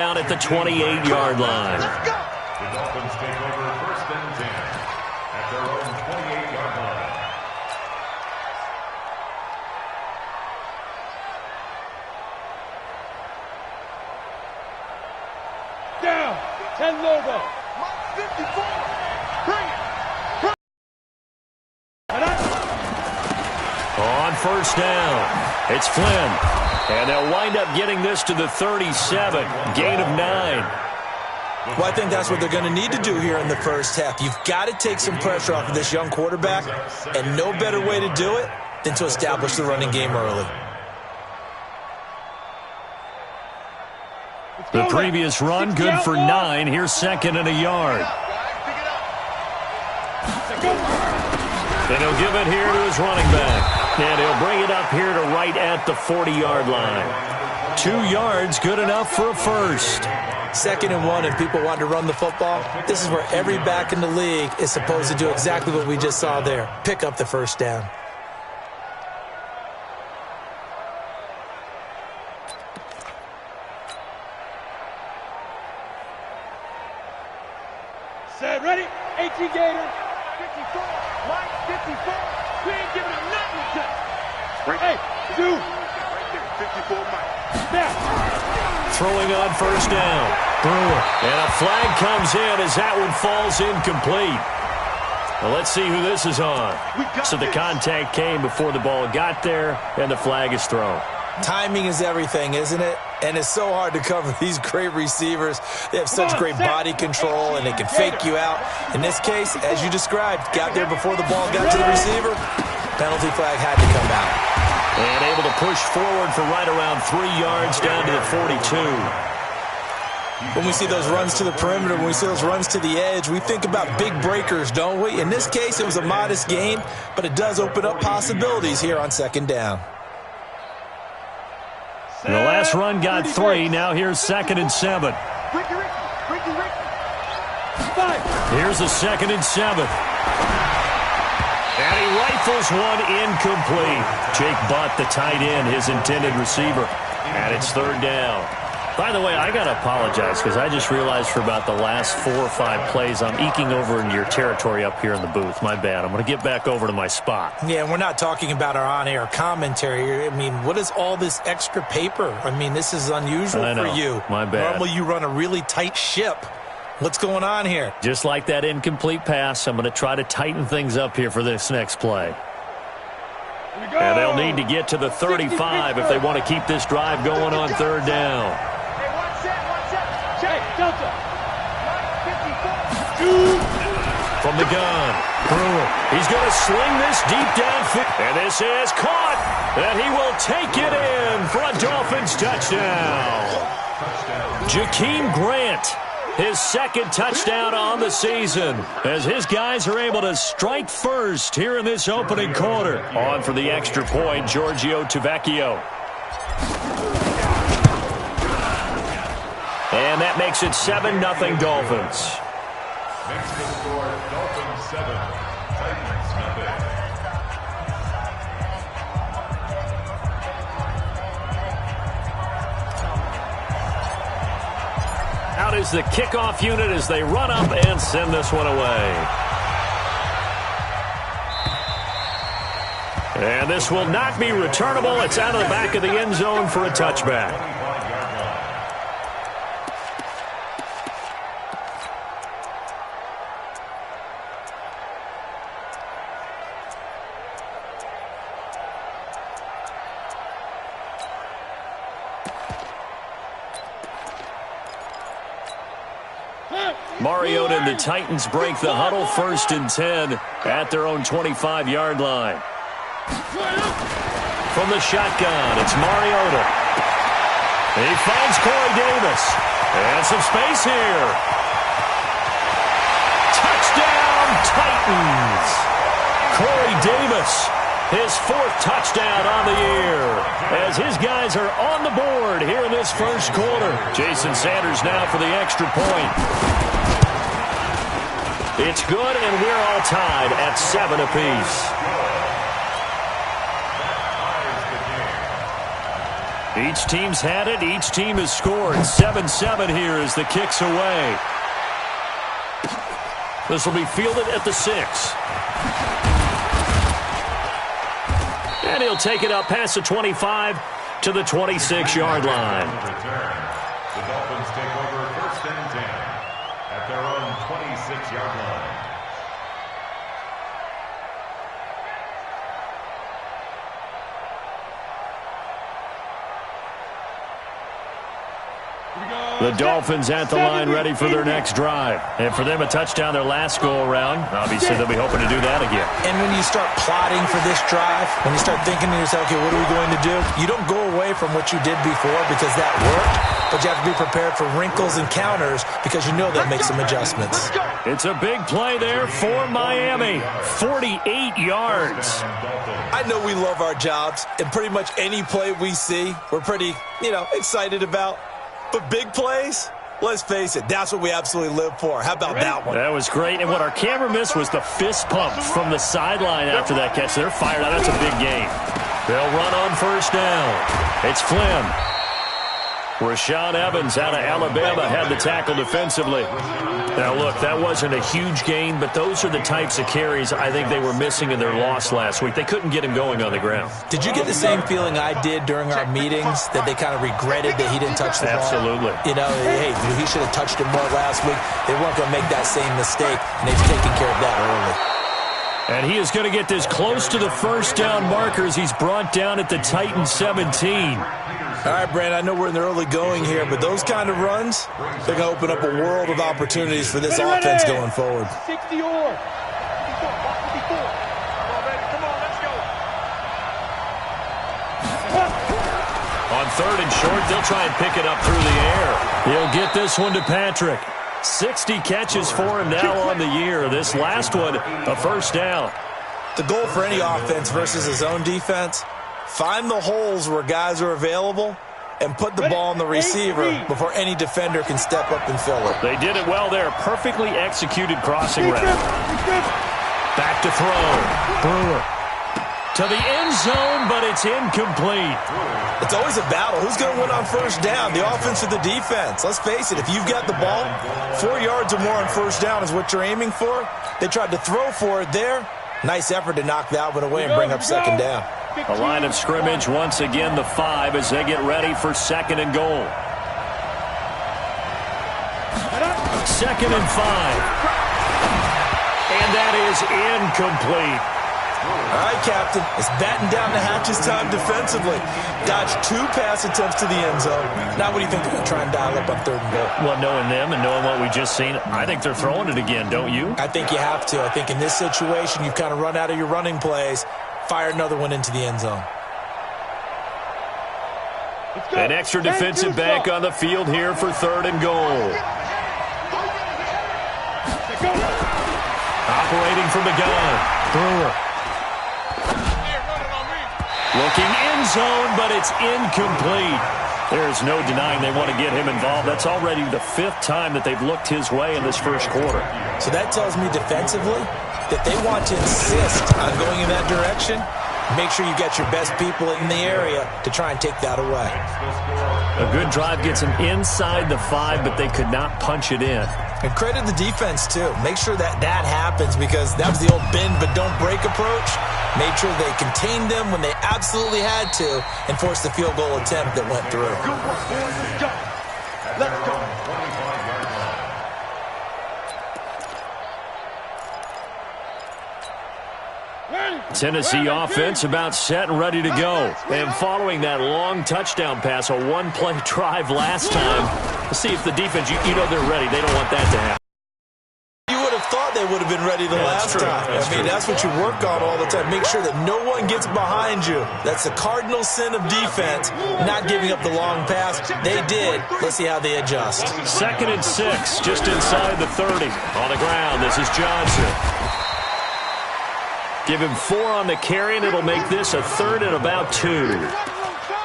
down at the 28-yard line. The Dolphins take over 1st and 10 at their own 28-yard line. Down, 10 logo. 54. Bring it. On 1st down, it's Flynn. And they'll wind up getting this to the 37. Gain of 9. Well, I think that's what they're going to need to do here in the first half. You've got to take some pressure off of this young quarterback, and no better way to do it than to establish the running game early. The previous run, good for 9. Here's 2nd and a yard. And he'll give it here to his running back. And he'll bring it up here to right at the 40-yard line. 2 yards, good enough for a first. 2nd and 1, and people want to run the football. This is where every back in the league is supposed to do exactly what we just saw there. Pick up the first down. Set, ready? 18 Gator. 54. Mike, 54. We ain't giving him nothing to touch. Hey, dude. Right there, 54 Mike. Now. Throwing on 1st down. Brewer. And a flag comes in as that one falls incomplete. Well, let's see who this is on. So the contact came before the ball got there, and the flag is thrown. Timing is everything, isn't it? And it's so hard to cover these great receivers. They have such great body control, and they can fake you out. In this case, as you described, got there before the ball got to the receiver. Penalty flag had to come out. And able to push forward for right around 3 yards down to the 42. When we see those runs to the perimeter, when we see those runs to the edge, we think about big breakers, don't we? In this case, it was a modest gain, but it does open up possibilities here on 2nd down. The last run got 3. Now here's 2nd and 7. Here's a 2nd and 7. And he rifles one incomplete. Jake Butt, the tight end, his intended receiver. And it's 3rd down. By the way, I got to apologize because I just realized for about the last 4 or 5 plays, I'm eking over into your territory up here in the booth. My bad. I'm going to get back over to my spot. Yeah, and we're not talking about our on-air commentary. I mean, what is all this extra paper? I mean, this is unusual for you. My bad. Normally you run a really tight ship. What's going on here? Just like that incomplete pass, I'm going to try to tighten things up here for this next play. And they'll need to get to the 35 if they want to keep this drive going on 3rd down. From the gun, Brewer. He's going to sling this deep downfield. And this is caught. And he will take it in for a Dolphins touchdown. Jakeem Grant, his 2nd touchdown on the season, as his guys are able to strike first here in this opening quarter. On for the extra point, Giorgio Tavecchio. And that makes it 7-0 Dolphins. Next to score, Dolphins 7, Titans nothing. Out is the kickoff unit as they run up and send this one away. And this will not be returnable. It's out of the back of the end zone for a touchback. Mariota and the Titans break the huddle, 1st and 10 at their own 25-yard line. From the shotgun, it's Mariota. He finds Corey Davis. And some space here. Touchdown, Titans. Corey Davis, his 4th touchdown on the year, as his guys are on the board here in this first quarter. Jason Sanders now for the extra point. It's good, and we're all tied at 7 apiece. Each team's had it. Each team has scored. 7-7 here as the kick's away. This will be fielded at the 6. And he'll take it up past the 25 to the 26-yard line. The Dolphins take over 1st and 10 at their own 26-yard line. The Dolphins at the line ready for their next drive. And for them, a touchdown their last go-around. Obviously, they'll be hoping to do that again. And when you start plotting for this drive, when you start thinking to yourself, okay, what are we going to do? You don't go away from what you did before because that worked, but you have to be prepared for wrinkles and counters because you know they'll make some adjustments. It's a big play there for Miami. 48 yards. I know we love our jobs, and pretty much any play we see, we're pretty, excited about. But big plays, let's face it, that's what we absolutely live for. How about that one? That was great. And what our camera missed was the fist pump from the sideline after that catch. They're fired out. That's a big game. They'll run on 1st down. It's Flynn. Rashaan Evans out of Alabama had the tackle defensively. Now, look, that wasn't a huge gain, but those are the types of carries I think they were missing in their loss last week. They couldn't get him going on the ground. Did you get the same feeling I did during our meetings, that they kind of regretted that he didn't touch the ball? Absolutely. Hey, he should have touched it more last week. They weren't going to make that same mistake, and they've taken care of that early. And he is going to get this close to the 1st down markers. He's brought down at the Titan 17. All right, Brandon, I know we're in the early going here, but those kind of runs, they're going to open up a world of opportunities for this offense going forward. 60 or 54. Come on, baby. Come on, let's go. On 3rd and short, they'll try and pick it up through the air. He'll get this one to Patrick. 60 catches for him now on the year. This last one, a 1st down. The goal for any offense versus his own defense, find the holes where guys are available and put the ball on the receiver before any defender can step up and fill it. They did it well there. Perfectly executed crossing route. Back to throw. Brewer to the end zone, but it's incomplete. It's always a battle. Who's going to win on 1st down, the offense or the defense? Let's face it, if you've got the ball, 4 yards or more on 1st down is what you're aiming for. They tried to throw for it there. Nice effort to knock that one away and bring up 2nd down. A line of scrimmage once again, the 5, as they get ready for 2nd and goal. 2nd and 5. And that is incomplete. All right, Captain, it's batten down the hatches time defensively. Dodged 2 pass attempts to the end zone. Now what do you think they're going to try and dial up on 3rd and goal? Well, knowing them and knowing what we just seen, I think they're throwing it again, don't you? I think you have to. I think in this situation, you've kind of run out of your running plays. Fire another one into the end zone. An extra defensive back on the field here for 3rd and goal. Operating from the gun, Brewer. Looking end zone, but it's incomplete. There's no denying they want to get him involved. That's already the 5th time that they've looked his way in this 1st quarter. So that tells me defensively that they want to insist on going in that direction. Make sure you get your best people in the area to try and take that away. A good drive gets them inside the 5, but they could not punch it in. And credit the defense, too. Make sure that happens because that was the old bend but don't break approach. Made sure they contained them when they absolutely had to and forced the field goal attempt that went through. Good work, boys. Let's go. Let's go. Tennessee offense about set and ready to go. And following that long touchdown pass, a 1-play drive last time. Let's see if the defense, you know they're ready. They don't want that to happen. You would have thought they would have been ready the last time. That's what you work on all the time. Make sure that no one gets behind you. That's the cardinal sin of defense, not giving up the long pass. They did. Let's see how they adjust. 2nd and 6, just inside the 30. On the ground, this is Johnson. Give him 4 on the carry, and it'll make this a 3rd and about 2.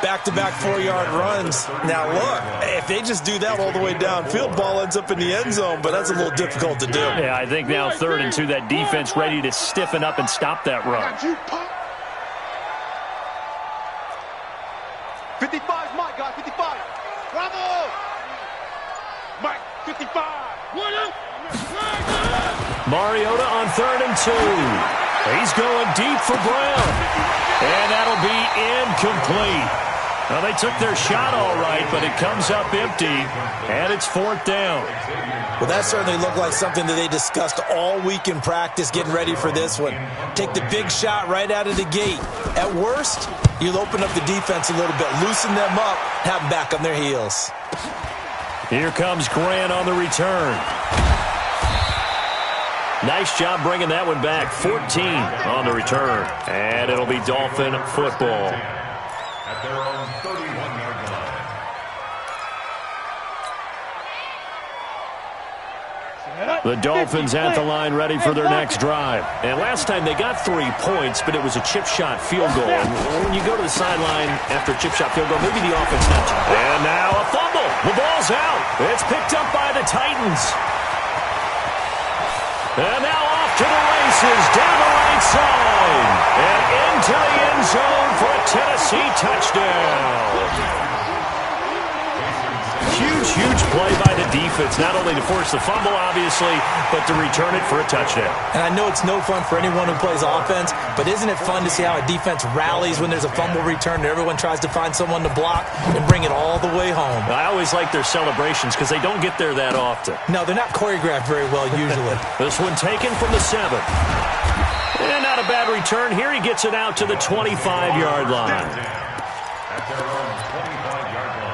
Back-to-back 4-yard runs. Now, look, if they just do that all the way downfield, ball ends up in the end zone, but that's a little difficult to do. Yeah, I think now 3rd and 2, that defense ready to stiffen up and stop that run. 55's mine. Mariota on 3rd and 2. He's going deep for Brown. And that'll be incomplete. Well, they took their shot all right, but it comes up empty, and it's 4th down. Well, that certainly looked like something that they discussed all week in practice, getting ready for this one. Take the big shot right out of the gate. At worst, you'll open up the defense a little bit, loosen them up, have them back on their heels. Here comes Grant on the return. Nice job bringing that one back. 14 on the return. And it'll be Dolphin football. At their own 31-yard line. The Dolphins at the line ready for their next drive. And last time they got 3 points, but it was a chip shot field goal. And when you go to the sideline after a chip shot field goal, maybe the offense not. And now a fumble. The ball's out. It's picked up by the Titans. And now off to the races, down the right side, and into the end zone for a Tennessee touchdown. Huge play by the defense, not only to force the fumble, obviously, but to return it for a touchdown. And I know it's no fun for anyone who plays offense, but isn't it fun to see how a defense rallies when there's a fumble return and everyone tries to find someone to block and bring it all the way home? I always like their celebrations because they don't get there that often. No, they're not choreographed very well usually. This one taken from the 7. And not a bad return. Here he gets it out to the 25-yard line. At their own 25-yard line.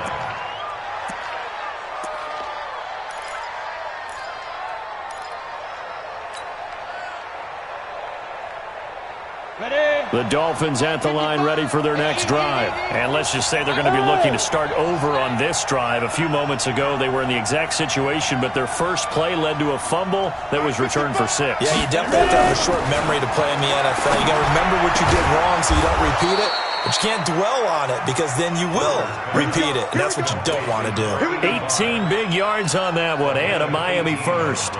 The Dolphins at the line ready for their next drive. And let's just say they're going to be looking to start over on this drive. A few moments ago, they were in the exact situation, but their first play led to a fumble that was returned for 6. Yeah, you definitely have to have a short memory to play in the NFL. You got to remember what you did wrong so you don't repeat it. But you can't dwell on it because then you will repeat it, and that's what you don't want to do. 18 big yards on that one, and a Miami first.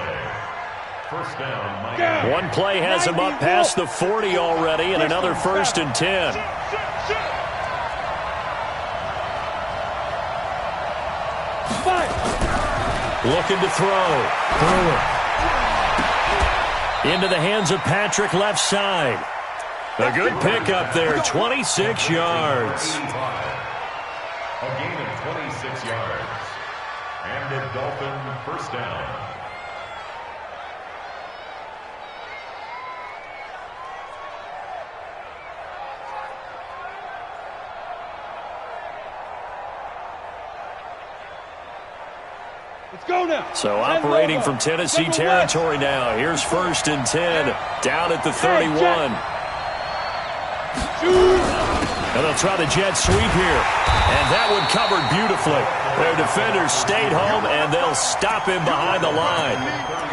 First down, Miami. One play has him up past the 40 already, and another 1st and 10. Looking to throw. Into the hands of Patrick left side. A good pickup there, 26 yards. A gain of 26 yards. And a Dolphin first down. Let's go now. So operating from Tennessee territory now. Here's 1st and 10. Down at the 31. And they'll try the jet sweep here. And that one covered beautifully. Their defenders stayed home, and they'll stop him behind the line.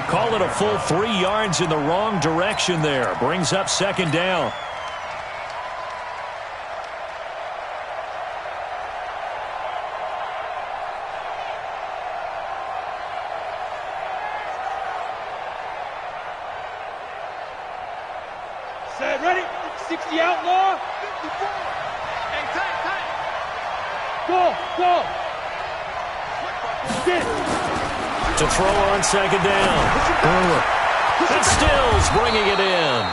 Call it a full 3 yards in the wrong direction there. Brings up 2nd down. Set, ready? 60 outlaw. 54. Hey, tight. Go. To throw on 2nd down. And Stills bringing it in.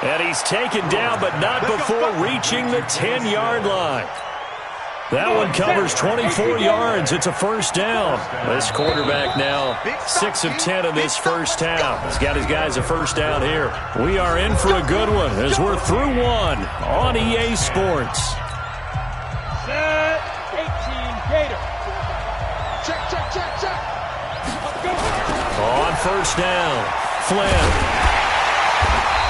And he's taken down, but not before reaching the 10-yard line. That one covers 24 yards. It's a 1st down. This quarterback now 6 of 10 in this first half. He's got his guys a 1st down here. We are in for a good one as we're through one on EA Sports. Set, 18, Gator. Check. Let's go. On 1st down, Flynn.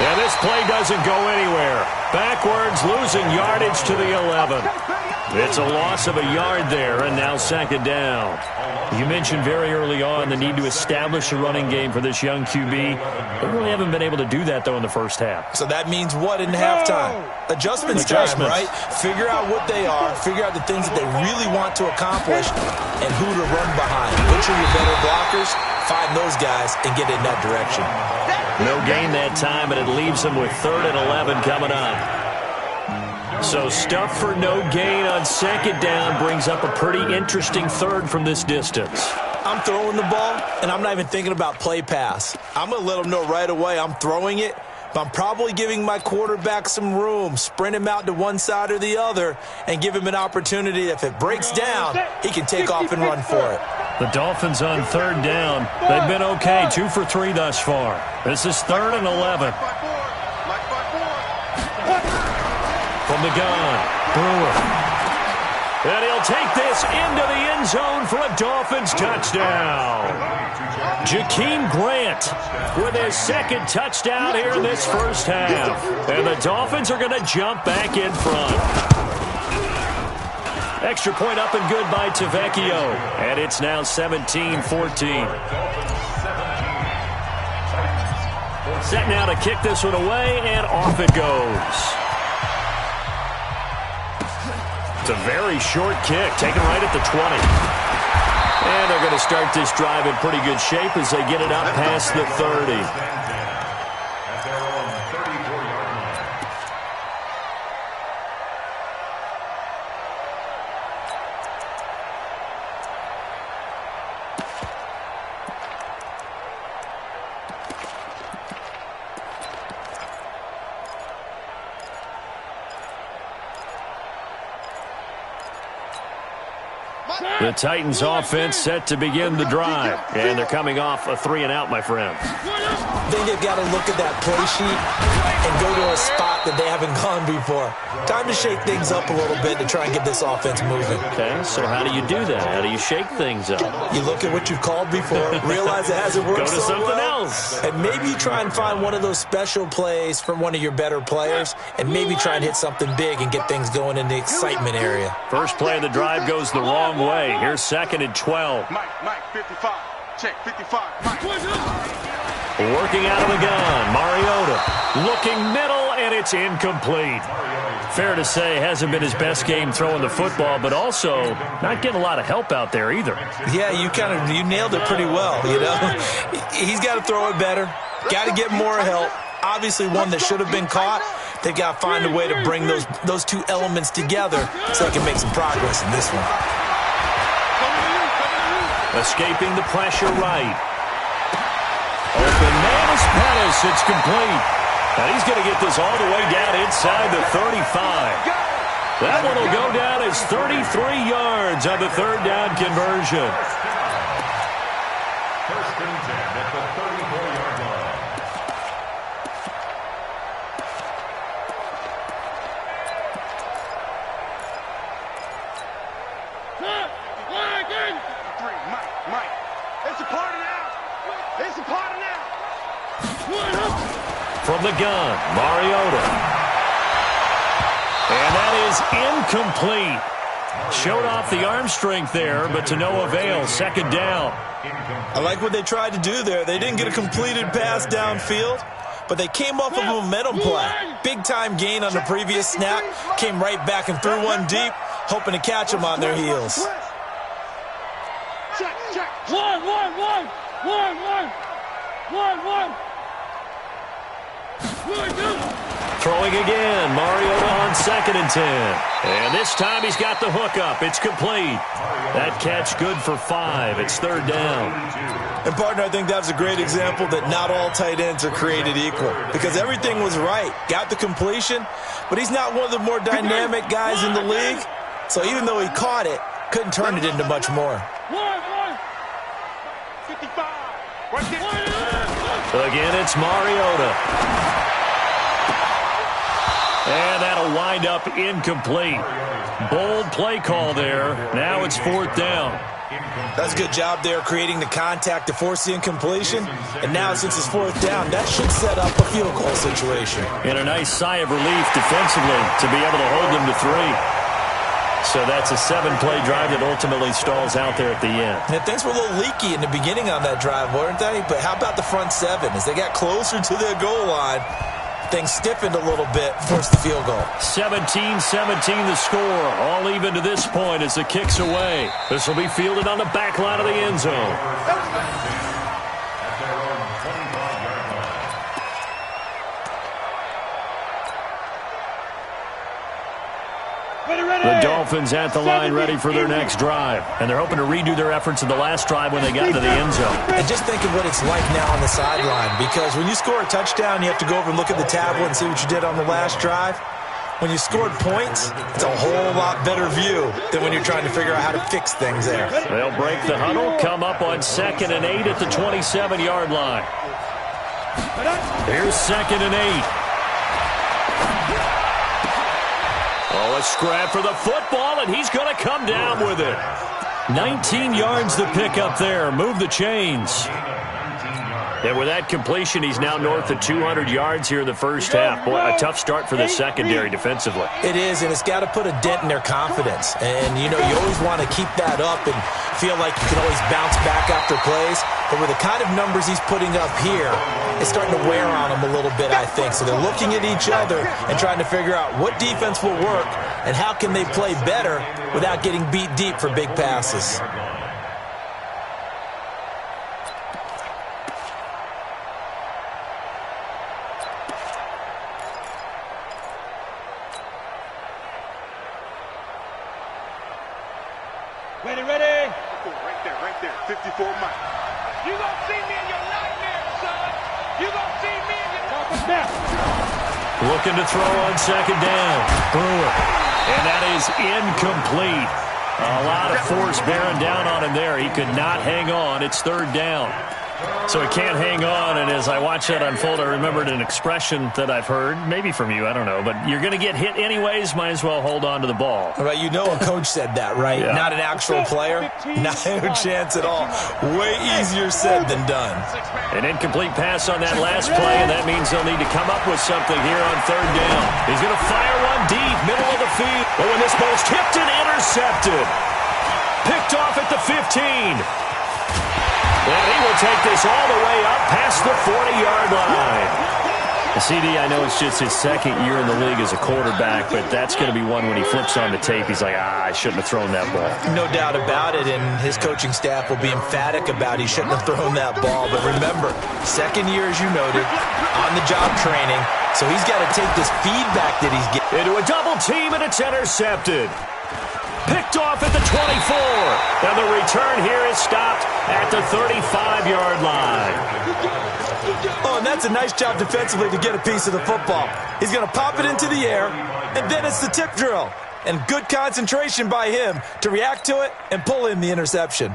And this play doesn't go anywhere. Backwards, losing yardage to the 11. It's a loss of a yard there, and now 2nd down. You mentioned very early on the need to establish a running game for this young QB. They really haven't been able to do that, though, in the first half. So that means what in halftime? Adjustments time, right? Figure out what they are, figure out the things that they really want to accomplish, and who to run behind. Which are your better blockers? Find those guys and get in that direction. No gain that time, and it leaves them with 3rd and 11 coming up. So stuff for no gain on 2nd down brings up a pretty interesting 3rd from this distance. I'm throwing the ball, and I'm not even thinking about play pass. I'm going to let them know right away I'm throwing it, but I'm probably giving my quarterback some room, sprint him out to one side or the other, and give him an opportunity. If it breaks down, he can take off and run for it. The Dolphins on third down. They've been okay, 2 for 3 thus far. This is 3rd and 11. From the gun, Brewer. And he'll take this into the end zone for a Dolphins touchdown. Jakeem Grant with his 2nd touchdown here in this first half. And the Dolphins are going to jump back in front. Extra point up and good by Tavecchio. And it's now 17-14. Set now to kick this one away, and off it goes. It's a very short kick, taken right at the 20. And they're going to start this drive in pretty good shape as they get it up past the 30. At their own 34-yard line. The Titans offense set to begin the drive. And they're coming off a 3-and-out, my friends. I think they've got to look at that play sheet and go to a spot that they haven't gone before. Time to shake things up a little bit to try and get this offense moving. Okay, so how do you do that? How do you shake things up? You look at what you've called before, realize it hasn't worked Go to so something well, else. and maybe you try and find one of those special plays from one of your better players, and maybe try and hit something big and get things going in the excitement area. First play of the drive goes the wrong way. Here's 2nd and 12. Mike, 55. Check, 55. Mike. Working out of the gun, Mariota looking middle, and it's incomplete. Fair to say, hasn't been his best game throwing the football, but also not getting a lot of help out there either. Yeah, you nailed it pretty well, you know. He's got to throw it better, got to get more help. Obviously one that should have been caught. They've got to find a way to bring those two elements together so they can make some progress in this one. Escaping the pressure right. Open man is Pettis. It's complete. And he's going to get this all the way down inside the 35. That one will go down as 33 yards on the 3rd down conversion. First and 10 at the 34-yard line. Mike. It's a party now. It's a party now. From the gun, Mariota. And that is incomplete. Showed off the arm strength there, but to no avail. 2nd down. I like what they tried to do there. They didn't get a completed pass downfield, but they came off of a momentum play. Big-time gain on the previous snap. Came right back and threw one deep, hoping to catch them on their heels. Check. One. Throwing again, Mariota on 2nd and 10. And this time he's got the hook up. It's complete. That catch good for 5. It's 3rd down. And, partner, I think that's a great example that not all tight ends are created equal because everything was right. Got the completion, but he's not one of the more dynamic guys in the league. So even though he caught it, couldn't turn it into much more. 55. Right there. Again, it's Mariota. And that'll wind up incomplete. Bold play call there. Now it's 4th down. That's a good job there creating the contact to force the incompletion. And now since it's 4th down, that should set up a field goal situation. And a nice sigh of relief defensively to be able to hold them to 3. So that's a 7-play drive that ultimately stalls out there at the end. And things were a little leaky in the beginning on that drive, weren't they? But how about the front 7? As they got closer to their goal line, things stiffened a little bit, forced the field goal. 17-17 the score. All even to this point as the kick's away. This will be fielded on the back line of the end zone. At their own 25-yard line. The Dolphins at the line ready for their next drive. And they're hoping to redo their efforts in the last drive when they got into the end zone. And just think of what it's like now on the sideline, because when you score a touchdown, you have to go over and look at the tablet and see what you did on the last drive. When you scored points, it's a whole lot better view than when you're trying to figure out how to fix things there. They'll break the huddle, come up on 2nd and 8 at the 27-yard line. Here's 2nd and 8. Oh, a scrap for the football, and he's going to come down with it. 19 yards to pick up there. Move the chains. And with that completion, he's now north of 200 yards here in the first half. Boy, a tough start for the secondary defensively. It is, and it's got to put a dent in their confidence. And, you know, you always want to keep that up and feel like you can always bounce back after plays. But with the kind of numbers he's putting up here, it's starting to wear on them a little bit, I think. So they're looking at each other and trying to figure out what defense will work and how can they play better without getting beat deep for big passes. Ready? Right there. 54 miles. You gonna see me in your nightmares, son. You gonna see me in your nightmares. Looking to throw on 2nd down. Brewer. And that is incomplete. A lot of force bearing down on him there. He could not hang on. It's 3rd down. So he can't hang on, and as I watch that unfold, I remembered an expression that I've heard, maybe from you, I don't know, but you're going to get hit anyways, might as well hold on to the ball. Right, you know a coach said that, right? Yeah. Not an actual player? Not a chance at all. Way easier said than done. An incomplete pass on that last play, and that means they'll need to come up with something here on 3rd down. He's going to fire one deep, middle of the field. Oh, and this ball's tipped and intercepted. Picked off at the 15. And he will take this all the way up past the 40-yard line. CD, I know it's just his 2nd year in the league as a quarterback, but that's going to be one when he flips on the tape, he's like, I shouldn't have thrown that ball. No doubt about it, and his coaching staff will be emphatic about he shouldn't have thrown that ball. But remember, 2nd year, as you noted, on-the-job training, so he's got to take this feedback that he's getting. Into a double team, and it's intercepted. Picked off at the 24. And the return here is stopped at the 35-yard line. Oh, and that's a nice job defensively to get a piece of the football. He's going to pop it into the air, and then it's the tip drill. And good concentration by him to react to it and pull in the interception.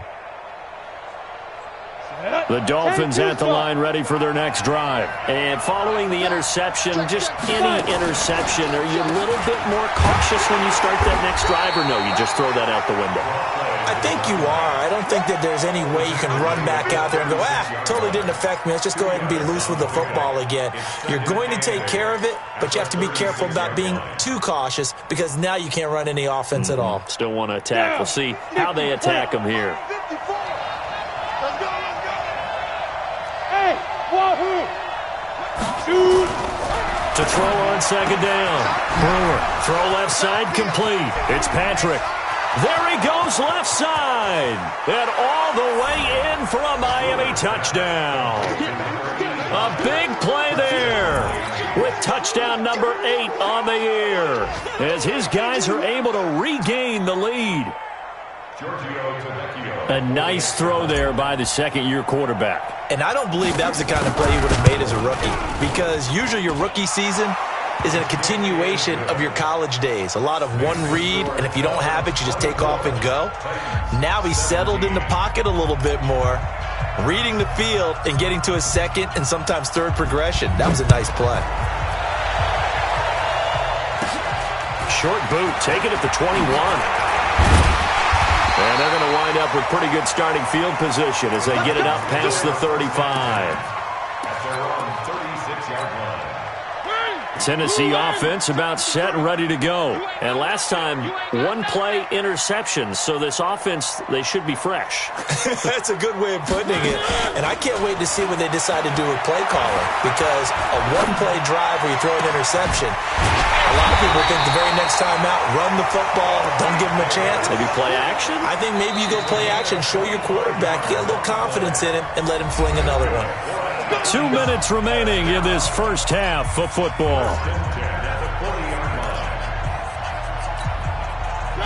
The Dolphins at the line ready for their next drive. And following the interception, just any interception, are you a little bit more cautious when you start that next drive, or no, you just throw that out the window? I think you are. I don't think that there's any way you can run back out there and go, totally didn't affect me. Let's just go ahead and be loose with the football again. You're going to take care of it, but you have to be careful about being too cautious because now you can't run any offense at all. Still want to attack. We'll see how they attack him here. To throw on 2nd down. Brewer, throw left side complete. It's Patrick. There he goes left side. And all the way in for a Miami touchdown. A big play there with touchdown number 8 on the year as his guys are able to regain the lead. A nice throw there by the 2nd-year quarterback. And I don't believe that was the kind of play he would have made as a rookie, because usually your rookie season is a continuation of your college days. A lot of one read, and if you don't have it, you just take off and go. Now he's settled in the pocket a little bit more, reading the field and getting to his 2nd and sometimes 3rd progression. That was a nice play. Short boot, take it at the 21. And they're going to wind up with pretty good starting field position as they get it up past the 35. At their own 36-yard line. Tennessee offense about set and ready to go. And last time, one-play interception. So this offense, they should be fresh. That's a good way of putting it. And I can't wait to see what they decide to do with play calling, because a one-play drive where you throw an interception, a lot of people think the very next time out, run the football, don't give them a chance. Maybe play action? I think maybe you go play action, show your quarterback, get a little confidence in him, and let him fling another one. 2 minutes remaining in this first half of football.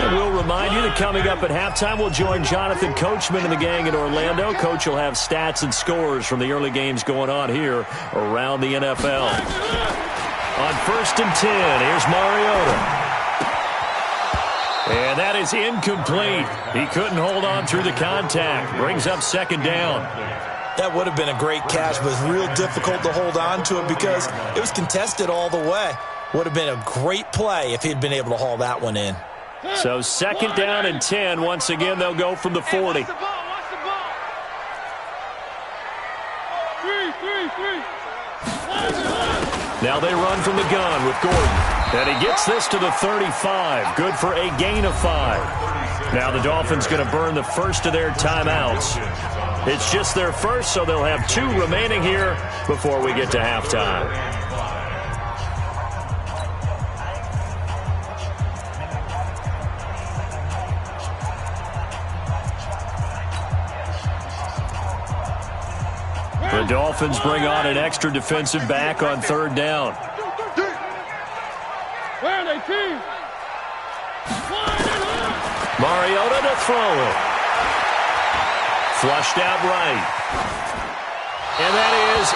And we'll remind you that coming up at halftime, we'll join Jonathan Coachman and the gang in Orlando. Coach will have stats and scores from the early games going on here around the NFL. On 1st and 10, here's Mariota. And that is incomplete. He couldn't hold on through the contact. Brings up 2nd down. That would have been a great catch, but it's real difficult to hold on to it because it was contested all the way. Would have been a great play if he'd been able to haul that one in. So 2nd down and 10. Once again, they'll go from the 40. Now they run from the gun with Gordon. And he gets this to the 35. Good for a gain of 5. Now the Dolphins going to burn the first of their timeouts. It's just their first, so they'll have 2 remaining here before we get to halftime. The Dolphins bring on an extra defensive back on 3rd down. Where are they, team? Mariota to throw it. Flushed out right. And that is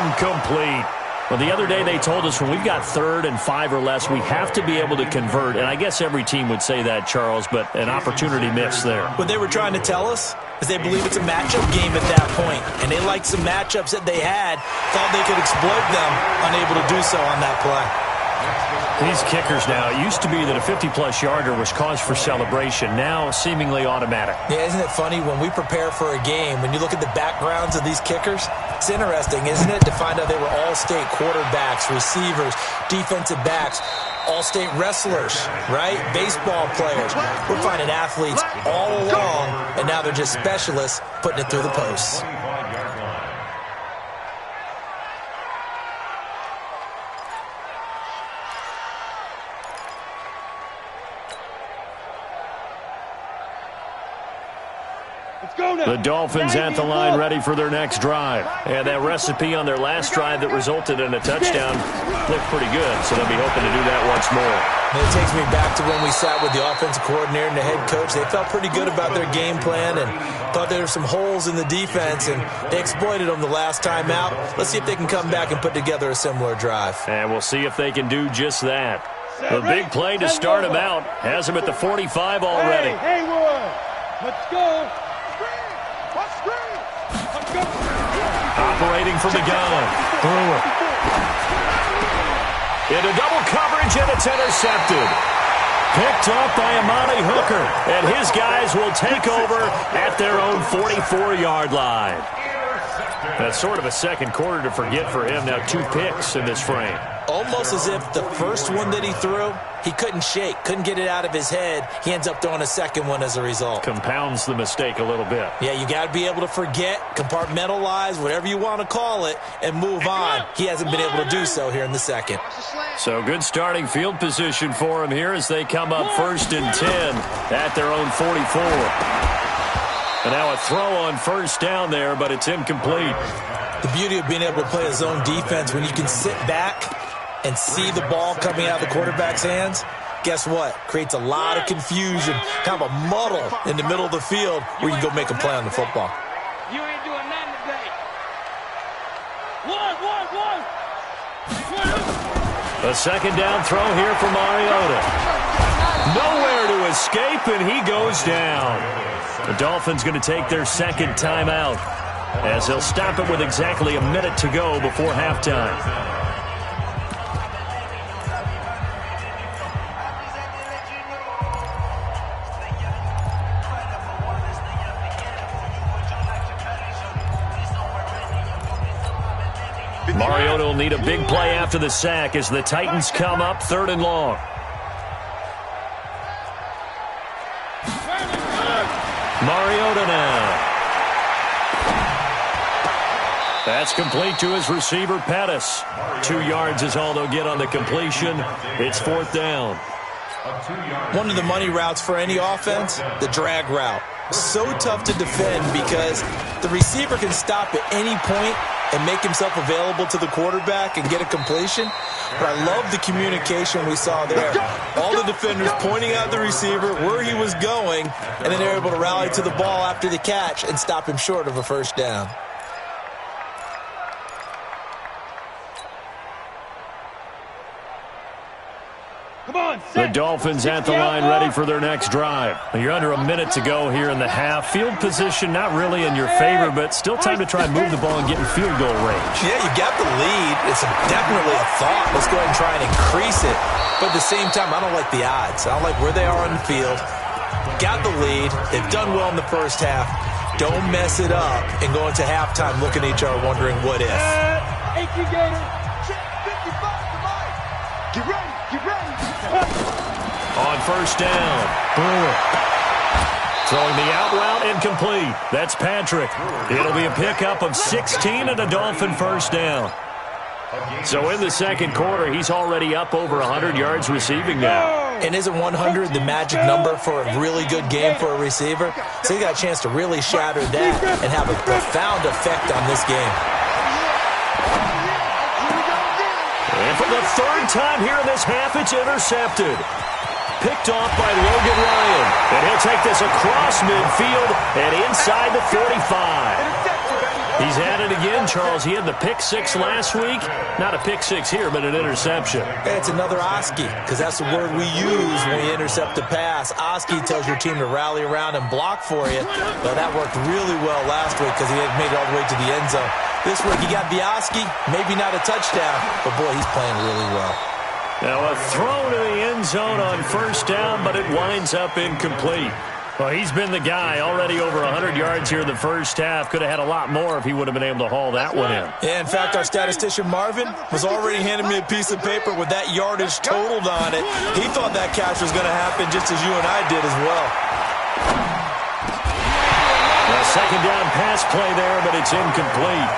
incomplete. Well, the other day they told us when we've got 3rd and 5 or less, we have to be able to convert. And I guess every team would say that, Charles, but an opportunity missed there. What they were trying to tell us is they believe it's a matchup game at that point. And they liked some matchups that they had, thought they could exploit them, unable to do so on that play. These kickers now, it used to be that a 50-plus yarder was cause for celebration. Now, seemingly automatic. Yeah, isn't it funny? When we prepare for a game, when you look at the backgrounds of these kickers, it's interesting, isn't it, to find out they were all-state quarterbacks, receivers, defensive backs, all-state wrestlers, right? Baseball players. We're finding athletes all along, and now they're just specialists putting it through the posts. The Dolphins at the line ready for their next drive. And that recipe on their last drive that resulted in a touchdown looked pretty good, so they'll be hoping to do that once more. And it takes me back to when we sat with the offensive coordinator and the head coach. They felt pretty good about their game plan and thought there were some holes in the defense, and they exploited them the last time out. Let's see if they can come back and put together a similar drive. And we'll see if they can do just that. The big play to start him out has him at the 45 already. Hey, Haywood, let's go. Operating from the gun. Brewer. Into double coverage, and it's intercepted. Picked off by Amani Hooker. And his guys will take over at their own 44-yard line. That's sort of a second quarter to forget for him. Now 2 picks in this frame. Almost as if the first one that he threw, he couldn't shake, couldn't get it out of his head. He ends up throwing a second one as a result. Compounds the mistake a little bit. Yeah, you got to be able to forget, compartmentalize, whatever you want to call it, and move on. He hasn't been able to do so here in the second. So good starting field position for him here as they come up 1st and 10 at their own 44. And now a throw on 1st down there, but it's incomplete. The beauty of being able to play a zone defense when you can sit back and see the ball coming out of the quarterback's hands, guess what? Creates a lot of confusion, kind of a muddle in the middle of the field where you go make a play on the football. You ain't doing nothing today. A 2nd down throw here for Mariota. Nowhere to escape, and he goes down. The Dolphins going to take their 2nd timeout as they'll stop it with exactly a minute to go before halftime. Mariota will need a big play after the sack as the Titans come up 3rd and long. Mariota now. That's complete to his receiver, Pettis. 2 yards is all they'll get on the completion. It's 4th down. One of the money routes for any offense, the drag route. So tough to defend because the receiver can stop at any point and make himself available to the quarterback and get a completion. But I love the communication we saw there. All the defenders pointing out the receiver where he was going, and then they're able to rally to the ball after the catch and stop him short of a first down. The Dolphins at the line ready for their next drive. You're under a minute to go here in the half. Field position not really in your favor, but still time to try and move the ball and get in field goal range. Yeah, you got the lead. It's definitely a thought. Let's go ahead and try and increase it. But at the same time, I don't like the odds. I don't like where they are on the field. Got the lead. They've done well in the first half. Don't mess it up and go into halftime looking at each other wondering what if. Get ready, get ready. On first down, Brewer. Throwing the out route incomplete. That's Patrick. It'll be a pickup of 16 and a Dolphin first down. So in the second quarter, he's already up over 100 yards receiving now. And isn't 100 the magic number for a really good game for a receiver? So he got a chance to really shatter that and have a profound effect on this game. And for the third time here in this half, it's intercepted. Picked off by Logan Ryan. And he'll take this across midfield and inside the 45. He's at it again, Charles. He had the pick six last week. Not a pick six here, but an interception. Hey, it's another Oski, because that's the word we use when we intercept a pass. Oski tells your team to rally around and block for you. But that worked really well last week because he had made it all the way to the end zone. This week he got the Oski, maybe not a touchdown, but boy, he's playing really well. Now a throw to the end zone on first down, but it winds up incomplete. Well, he's been the guy already over 100 yards here in the first half. Could have had a lot more if he would have been able to haul that one in. Yeah, in fact, our statistician Marvin was already handing me a piece of paper with that yardage totaled on it. He thought that catch was going to happen just as you and I did as well. A second down pass play there, but it's incomplete.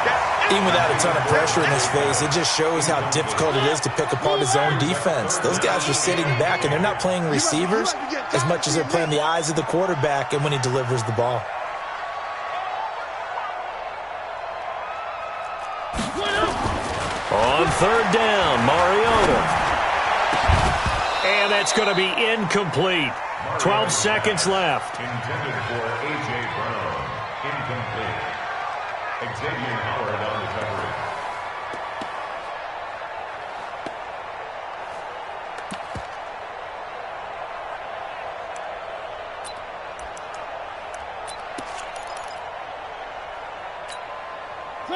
Even without a ton of pressure in his face, it just shows how difficult it is to pick apart his own defense. Those guys are sitting back, and they're not playing receivers as much as they're playing the eyes of the quarterback and when he delivers the ball. On third down, Mariota. And that's going to be incomplete. 12 seconds left. Intended for A.J. Brown. Incomplete. Xavier Howard on the coverage.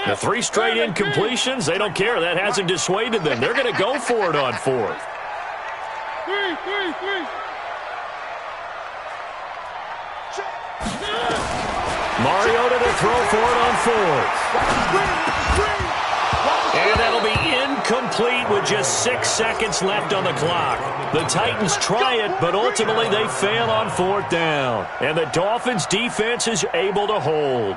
The three straight incompletions, they don't care. That hasn't dissuaded them. They're going to go for it on fourth. Mariota to throw for it on fourth. And that'll be incomplete with just 6 seconds left on the clock. The Titans try it, but ultimately they fail on fourth down. And the Dolphins' defense is able to hold.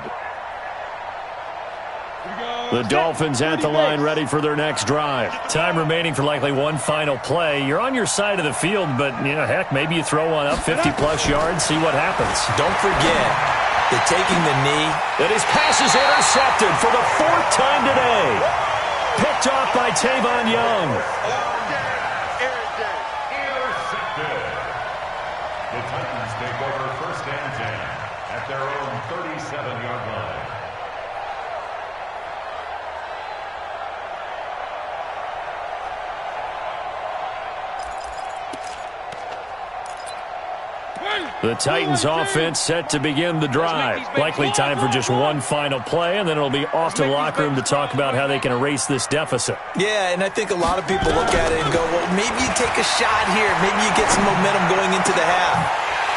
The Dolphins at the line ready for their next drive. Time remaining for likely one final play. You're on your side of the field, but, you know, heck, maybe you throw one up 50-plus yards, see what happens. Don't forget that taking the knee. And his pass is intercepted for the fourth time today. Picked off by Tavon Young. Intercepted. The Titans take over first and 10 at their own 37-yard line. The Titans offense set to begin the drive. Likely time for just one final play, and then it'll be off to the locker room to talk about how they can erase this deficit. Yeah, and I think a lot of people look at it and go, well, maybe you take a shot here. Maybe you get some momentum going into the half.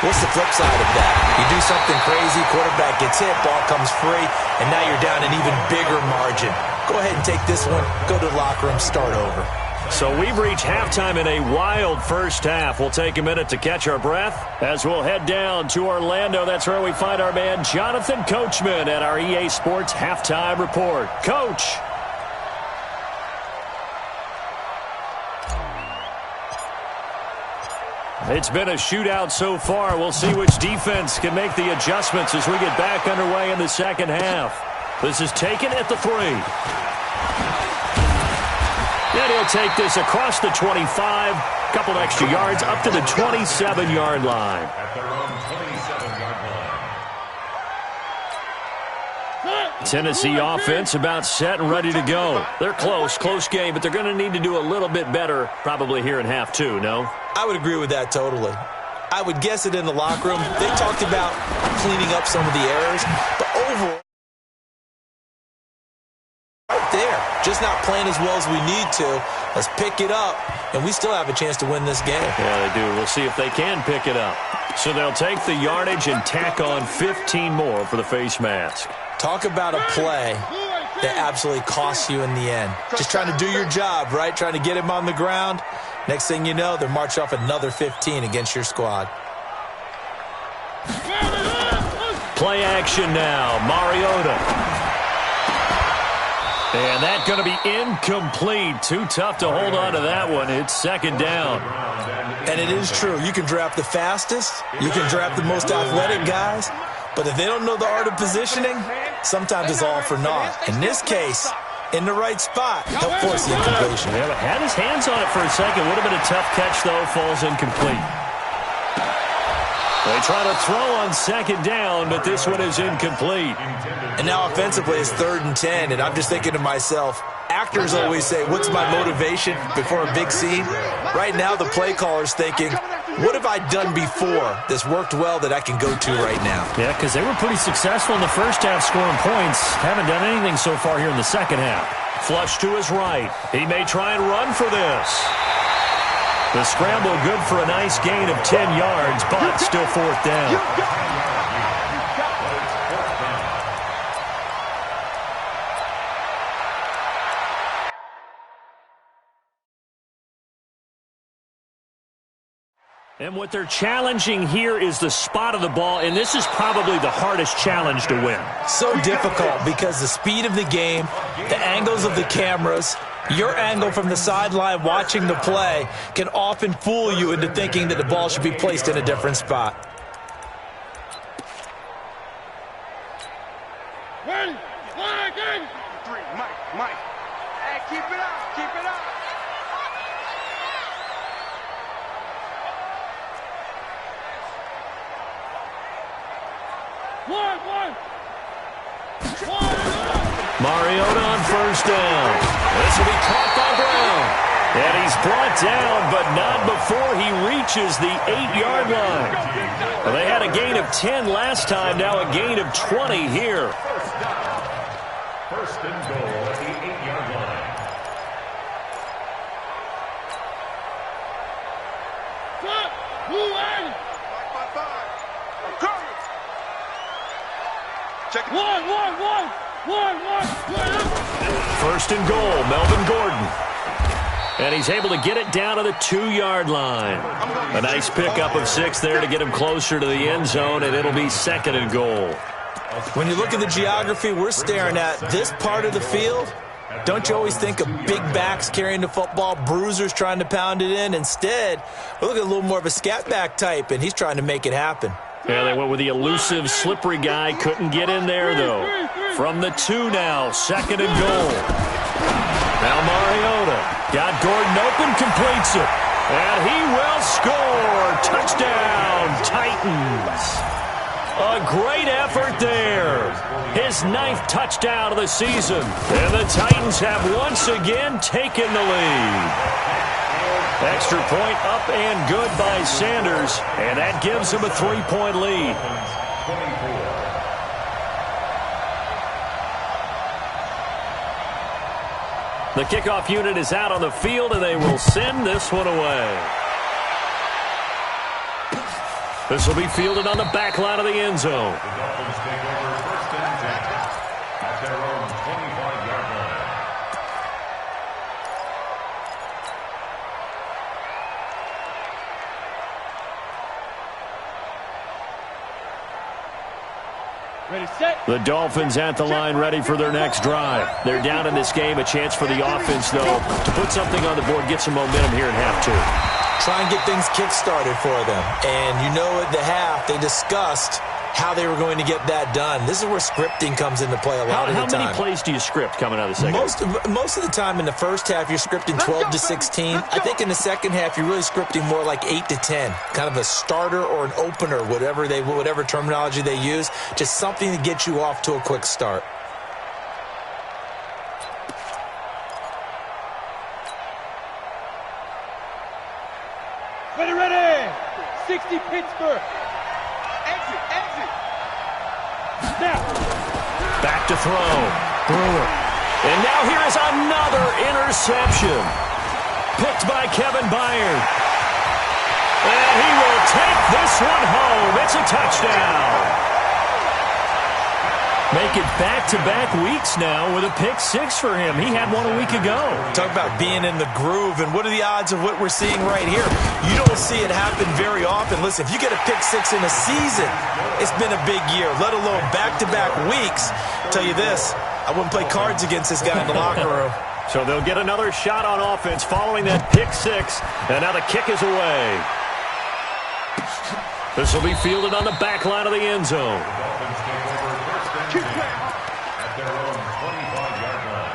What's the flip side of that? You do something crazy, quarterback gets hit, ball comes free, and now you're down an even bigger margin. Go ahead and take this one, go to the locker room, start over. So we've reached halftime in a wild first half. We'll take a minute to catch our breath as we'll head down to Orlando. That's where we find our man Jonathan Coachman at our EA Sports Halftime Report. Coach. It's been a shootout so far. We'll see which defense can make the adjustments as we get back underway in the second half. This is taken at the 3. And he'll take this across the 25. Couple extra yards up to the 27-yard line. At their own 27-yard line. Tennessee offense about set and ready to go. They're close game, but they're going to need to do a little bit better probably here in half 2, no? I would agree with that totally. I would guess it in the locker room. They talked about cleaning up some of the errors, but overall, right there, just not playing as well as we need to. Let's pick it up, and we still have a chance to win this game. Yeah, they do. We'll see if they can pick it up. So they'll take the yardage and tack on 15 more for the face mask. Talk about a play that absolutely costs you in the end. Just trying to do your job, right? Trying to get him on the ground. Next thing you know, they're marching off another 15 against your squad. Play action now. Mariota. And that's going to be incomplete. Too tough to hold on to that one. It's second down. And it is true. You can draft the fastest. You can draft the most athletic guys. But if they don't know the art of positioning, sometimes it's all for naught. In this case, in the right spot, he'll force the incompletion. Yeah, but had his hands on it for a second. Would have been a tough catch, though. Falls incomplete. They try to throw on second down, but this one is incomplete. And now offensively it's 3rd and 10, and I'm just thinking to myself, actors always say, what's my motivation before a big scene? Right now the play caller's thinking, what have I done before that's worked well that I can go to right now? Yeah, because they were pretty successful in the first half scoring points. Haven't done anything so far here in the second half. Flush to his right. He may try and run for this. The scramble good for a nice gain of 10 yards, but still 4th down. And what they're challenging here is the spot of the ball, and this is probably the hardest challenge to win. So difficult because the speed of the game, the angles of the cameras, your angle from the sideline watching the play can often fool you into thinking that the ball should be placed in a different spot. Ready? 1, 2, 3. Mike. Hey, keep it up. One. Mariota on 1st down. This will be caught by Brown. And he's brought down, but not before he reaches the 8-yard line. Well, they had a gain of 10 last time, now a gain of 20 here. First and goal at the 8-yard line. Check it. One. 1st and goal, Melvin Gordon. And he's able to get it down to the 2-yard line. A nice pickup of 6 there to get him closer to the end zone, and it'll be 2nd and goal. When you look at the geography we're staring at, this part of the field, don't you always think of big backs carrying the football, bruisers trying to pound it in? Instead, we're looking at a little more of a scat back type, and he's trying to make it happen. Yeah, they went with the elusive, slippery guy. Couldn't get in there, though. From the 2 now, 2nd and goal. Now Mariota got Gordon open, completes it. And he will score. Touchdown, Titans. A great effort there. His 9th touchdown of the season. And the Titans have once again taken the lead. Extra point up and good by Sanders. And that gives him a 3-point lead. The kickoff unit is out on the field, and they will send this one away. This will be fielded on the back line of the end zone. The Dolphins take over 1st and 10 at their own 25-yard line. Ready, set. The Dolphins at the line ready for their next drive. They're down in this game. A chance for the offense, though, to put something on the board, get some momentum here in half 2. Try and get things kick-started for them. And you know at the half, they discussed how they were going to get that done. This is where scripting comes into play a lot of the time. How many plays do you script coming out of the second half? Most of the time in the first half, you're scripting 12 to 16. I think in the second half, you're really scripting more like 8 to 10, kind of a starter or an opener, whatever terminology they use, just something to get you off to a quick start. Ready. 60 Pittsburgh. Exit. Now. Back to throw. Brewer. And now here is another interception. Picked by Kevin Byard. And he will take this one home. It's a touchdown. Make it back-to-back weeks now with a pick-6 for him. He had one a week ago. Talk about being in the groove, and what are the odds of what we're seeing right here? You don't see it happen very often. Listen, if you get a pick-6 in a season, it's been a big year, let alone back-to-back weeks. I'll tell you this, I wouldn't play cards against this guy in the locker room. So they'll get another shot on offense following that pick-6, and now the kick is away. This will be fielded on the back line of the end zone. At their own 25-yard line.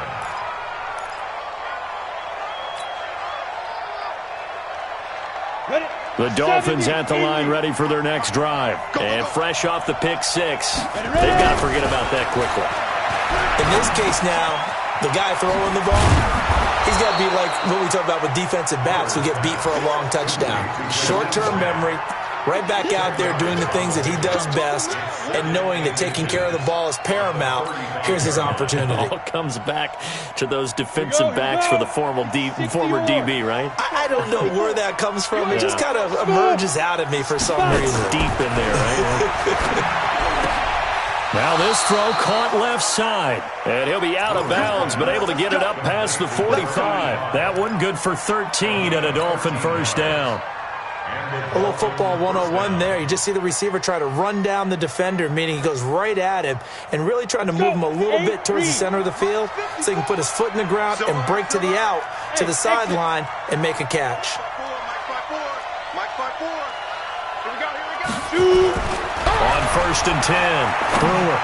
The Dolphins at the line ready for their next drive. And fresh off the pick-6, they've got to forget about that quickly. In this case now, the guy throwing the ball, he's got to be like what we talk about with defensive backs who get beat for a long touchdown. Short-term memory. Right back out there doing the things that he does best and knowing that taking care of the ball is paramount. Here's his opportunity. It all comes back to those defensive backs for the former DB, right? I don't know where that comes from. It just kind of emerges out of me for some reason. Deep in there, right? Now this throw caught left side. And he'll be out of bounds, but able to get it up past the 45. That one good for 13 and a Dolphin first down. A little football 101 there. You just see the receiver try to run down the defender, meaning he goes right at him and really trying to move him a little bit towards the center of the field so he can put his foot in the ground and break to the out, to the sideline, and make a catch. On 1st and 10, Brewer.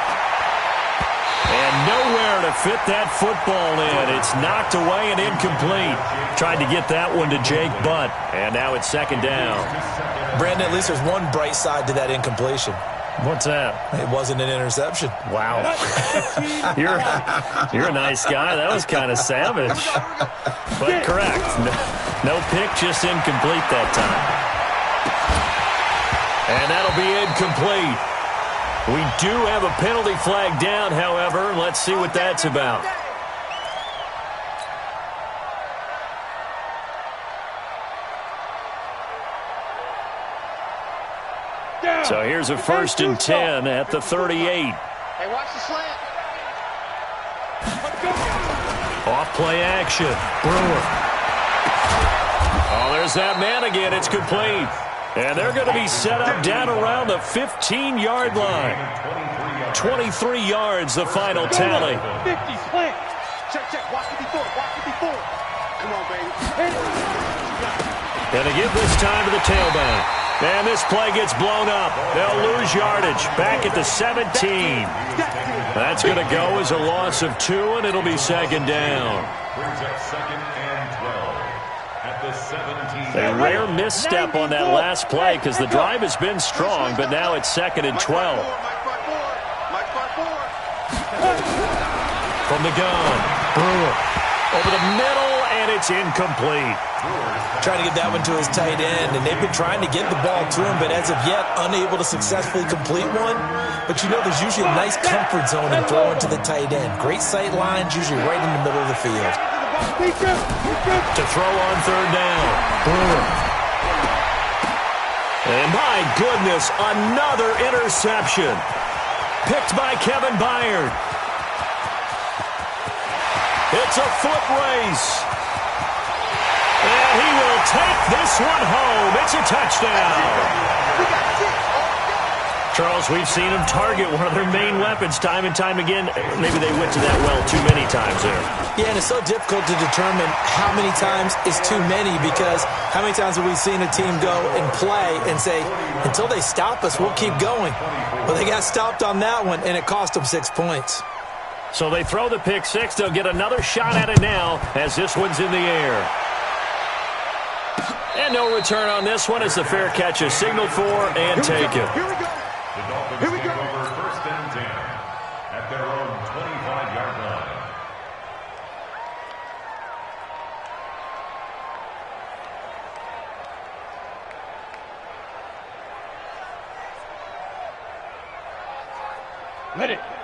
And nowhere to fit that football in. It's knocked away and incomplete. Tried to get that one to Jake Butt. And now it's second down. Brandon, at least there's one bright side to that incompletion. What's that? It wasn't an interception. Wow. You're a nice guy. That was kind of savage. But correct. No pick, just incomplete that time. And that'll be incomplete. We do have a penalty flag down, however. Let's see what that's about. So here's a 1st and 10 at the 38. Hey, watch the slant. Off play action. Brewer. Oh, there's that man again. It's complete. And they're going to be set up down around the 15-yard line. 23 yards, the final tally. 50, slant. Check. Watch it before. Come on, baby. And they give this time to the tailback. And this play gets blown up. They'll lose yardage. Back at the 17. That's going to go as a loss of 2, and it'll be second down. Brings up 2nd and 12 at the 17. A rare misstep on that last play because the drive has been strong, but now it's 2nd and 12. From the gun, Brewer over the middle, and it's incomplete. Trying to get that one to his tight end, and they've been trying to get the ball to him, but as of yet, unable to successfully complete one. But you know there's usually a nice comfort zone in throwing to the tight end. Great sight lines, usually right in the middle of the field. To throw on 3rd down, Brewer. And my goodness, another interception. Picked by Kevin Byard. It's a foot race. And he will take this one home. It's a touchdown. Charles, we've seen them target one of their main weapons time and time again. Maybe they went to that well too many times there. Yeah, and it's so difficult to determine how many times is too many, because how many times have we seen a team go and play and say, until they stop us, we'll keep going. Well, they got stopped on that one, and it cost them 6 points. So they throw the pick six. They'll get another shot at it now as this one's in the air. And no return on this one as the fair catch is signaled for and taken. Here we go. The Dolphins take over first and 10 at their own 25-yard line.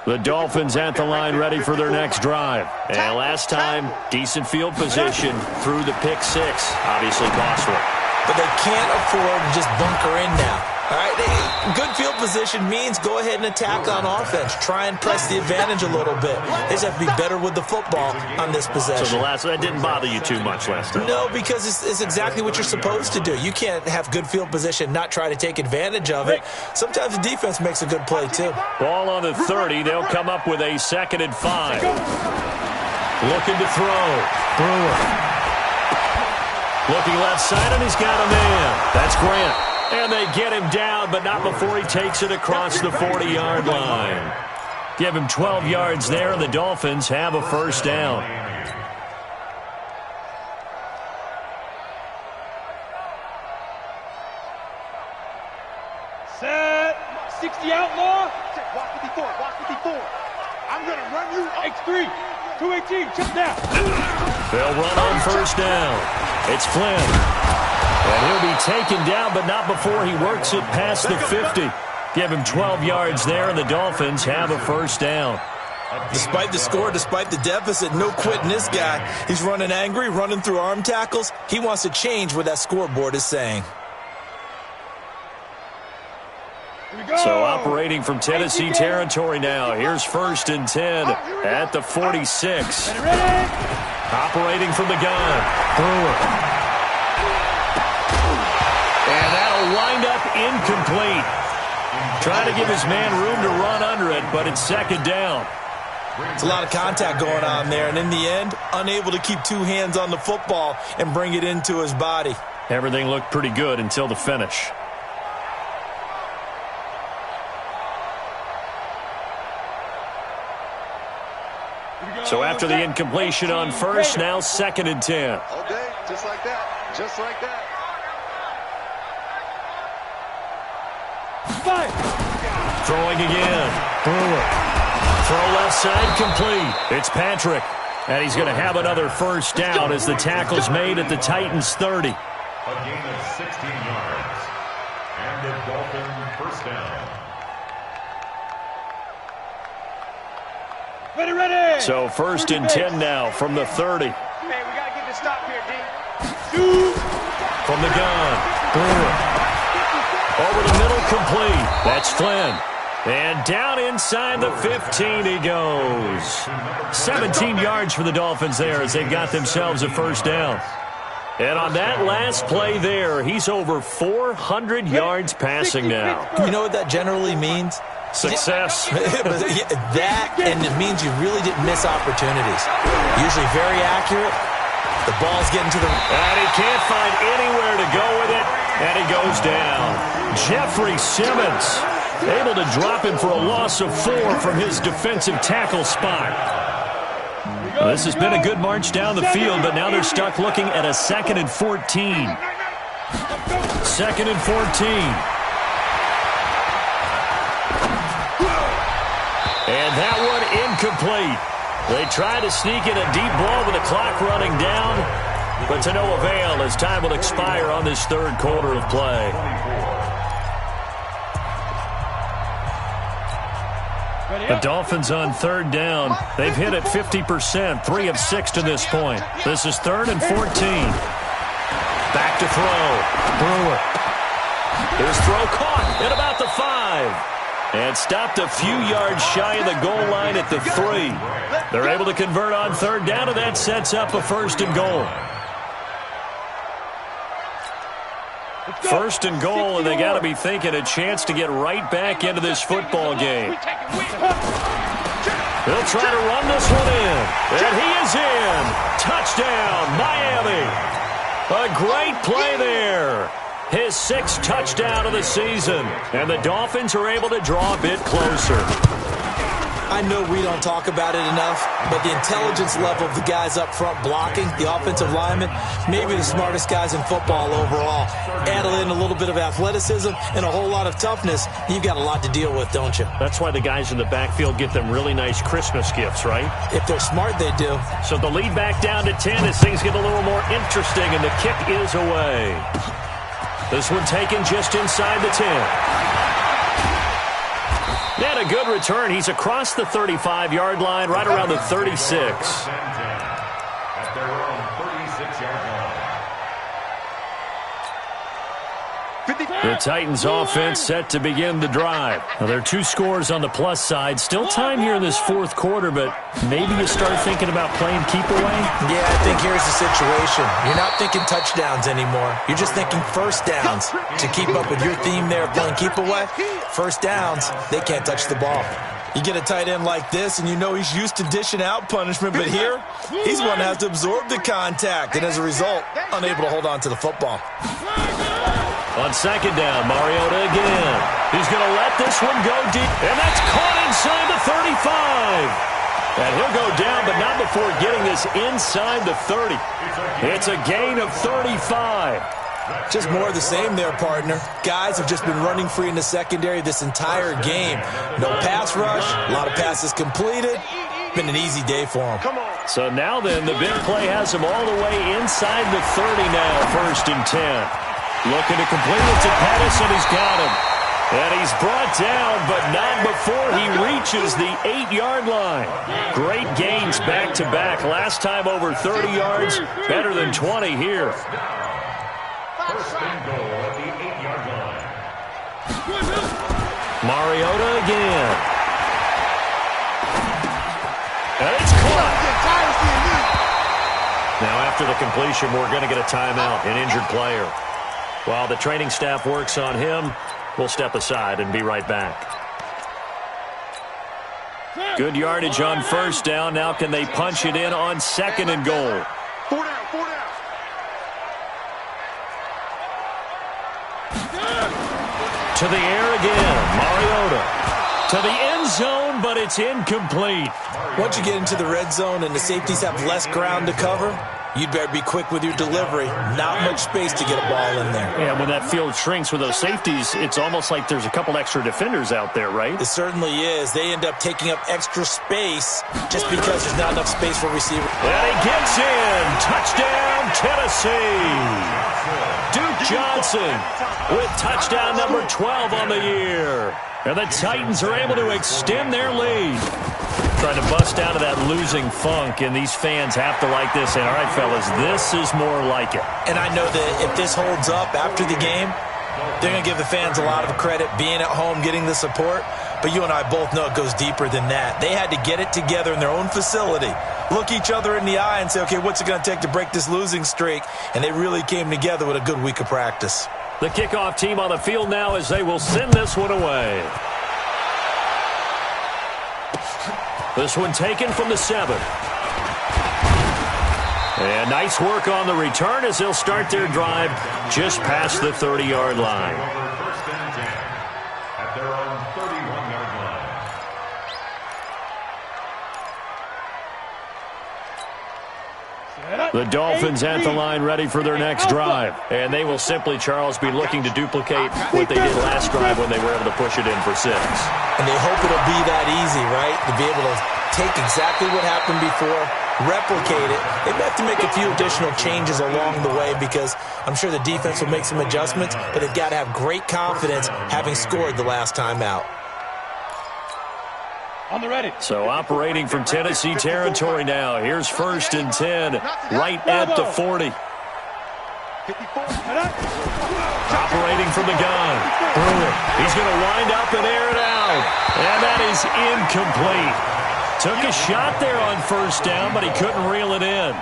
The Dolphins at the line ready for their next drive. And last time, decent field position through the pick six. Obviously costly. But they can't afford to just bunker in now. All right, good field position means go ahead and attack on offense. Try and press the advantage a little bit. They just have to be better with the football on this possession. So that didn't bother you too much last time? No, because it's exactly what you're supposed to do. You can't have good field position, not try to take advantage of it. Sometimes the defense makes a good play, too. Ball on the 30. They'll come up with a 2nd and 5. Looking to throw. Brewer. Looking left side, and he's got a man. That's Grant. And they get him down, but not before he takes it across the 40-yard line. Give him 12 yards there, and the Dolphins have a first down. Set. 60 outlaw. Walk 54. Walk 54. I'm going to run you. X3. 218. Check down. They'll run on first down. It's Flynn. And he'll be taken down, but not before he works it past the 50. Give him 12 yards there, and the Dolphins have a first down. Despite the score, despite the deficit, no quitting this guy. He's running angry, running through arm tackles. He wants to change what that scoreboard is saying. So operating from Tennessee territory now. Here's 1st and 10 at the 46. Operating from the gun. Brewer. And that'll wind up incomplete. Trying to give his man room to run under it, but it's 2nd down. It's a lot of contact going on there, and in the end, unable to keep 2 hands on the football and bring it into his body. Everything looked pretty good until the finish. So after the incompletion on first, now 2nd and 10. Okay, just like that. Just like that. Throwing again. Brewer. Throw left side complete. It's Patrick. And he's going to have another first down as the tackle's made at the Titans' 30. A gain of 16 yards. And the Dolphin first down. Ready. So 1st and 10 now from the 30. Man, we got to get this stop here, D. From the gun. Brewer. Over the middle, complete. That's Flynn. And down inside the 15 he goes. 17 yards for the Dolphins there as they've got themselves a first down. And on that last play there, he's over 400 yards passing now. You know what that generally means? Success. That, and it means you really didn't miss opportunities. Usually very accurate. The ball's getting to the... And he can't find anywhere to go with it, and he goes down. Jeffrey Simmons able to drop him for a loss of 4 from his defensive tackle spot. Well, this has been a good march down the field, but now they're stuck looking at a 2nd and 14. 2nd and 14. And that one incomplete. They try to sneak in a deep ball with the clock running down, but to no avail as time will expire on this 3rd quarter of play. The Dolphins on 3rd down. They've hit it 50%, 3 of 6 to this point. This is 3rd and 14. Back to throw. Brewer. His throw caught at about the 5. And stopped a few yards shy of the goal line at the 3. They're able to convert on 3rd down, and that sets up a 1st and goal. First and goal, and they got to be thinking a chance to get right back into this football game. He'll try to run this one in, and he is in. Touchdown, Miami. A great play there. His 6th touchdown of the season, and the Dolphins are able to draw a bit closer. I know we don't talk about it enough, but the intelligence level of the guys up front blocking, the offensive linemen, maybe the smartest guys in football overall. Add in a little bit of athleticism and a whole lot of toughness, you've got a lot to deal with, don't you? That's why the guys in the backfield get them really nice Christmas gifts, right? If they're smart, they do. So the lead back down to 10 as things get a little more interesting, and the kick is away. This one taken just inside the 10. And a good return. He's across the 35-yard line, right around the 36. At their own 36-yard line. The Titans offense set to begin the drive. Now, there are 2 scores on the plus side. Still time here in this 4th quarter, but maybe you start thinking about playing keep away? Yeah, I think here's the situation. You're not thinking touchdowns anymore. You're just thinking first downs. To keep up with your theme there of playing keep away, first downs, they can't touch the ball. You get a tight end like this, and you know he's used to dishing out punishment, but here, he's one that has to absorb the contact, and as a result, unable to hold on to the football. On second down, Mariota again. He's going to let this one go deep, and that's caught inside the 35. And he'll go down, but not before getting this inside the 30. It's a gain of 35. Just more of the same there, partner. Guys have just been running free in the secondary this entire game. No pass rush, a lot of passes completed. Been an easy day for them. So now then, the big play has him all the way inside the 30 now, 1st and 10. Looking to complete it to Pettis, and he's got him. And he's brought down, but not before he reaches the 8-yard line. Great gains back-to-back. Last time over 30 yards, better than 20 here. First and goal at the 8-yard line. Mariota again. And it's caught. Now after the completion, we're going to get a timeout, an injured player. While the training staff works on him, we'll step aside and be right back. Good yardage on first down. Now can they punch it in on 2nd and goal? 4 down, 4 down. To the air again, Mariota. To the end zone, but it's incomplete. Once you get into the red zone and the safeties have less ground to cover, you'd better be quick with your delivery. Not much space to get a ball in there. Yeah, when that field shrinks with those safeties, it's almost like there's a couple extra defenders out there, right? It certainly is. They end up taking up extra space just because there's not enough space for receivers. And he gets in. Touchdown, Tennessee. Duke Johnson with touchdown number 12 on the year. And the Titans are able to extend their lead. Trying to bust out of that losing funk, and these fans have to like this. And all right, fellas, this is more like it. And I know that if this holds up after the game, they're going to give the fans a lot of credit being at home, getting the support. But you and I both know it goes deeper than that. They had to get it together in their own facility, look each other in the eye and say, okay, what's it going to take to break this losing streak? And they really came together with a good week of practice. The kickoff team on the field now as they will send this one away. This one taken from the 7. And nice work on the return as they'll start their drive just past the 30-yard line. First and 10 at their own 31-yard line. The Dolphins at the line ready for their next drive. And they will simply, Charles, be looking to duplicate what they did last drive when they were able to push it in for 6. And they hope it'll be that easy, right? To be able to take exactly what happened before, replicate it. They may have to make a few additional changes along the way because I'm sure the defense will make some adjustments, but they've got to have great confidence having scored the last time out. On the ready. So operating from Tennessee territory now. Here's 1st and 10, right at the 40. Operating from the gun. Brewer. He's going to wind up and air it out. And that is incomplete. Took a shot there on first down, but he couldn't reel it in.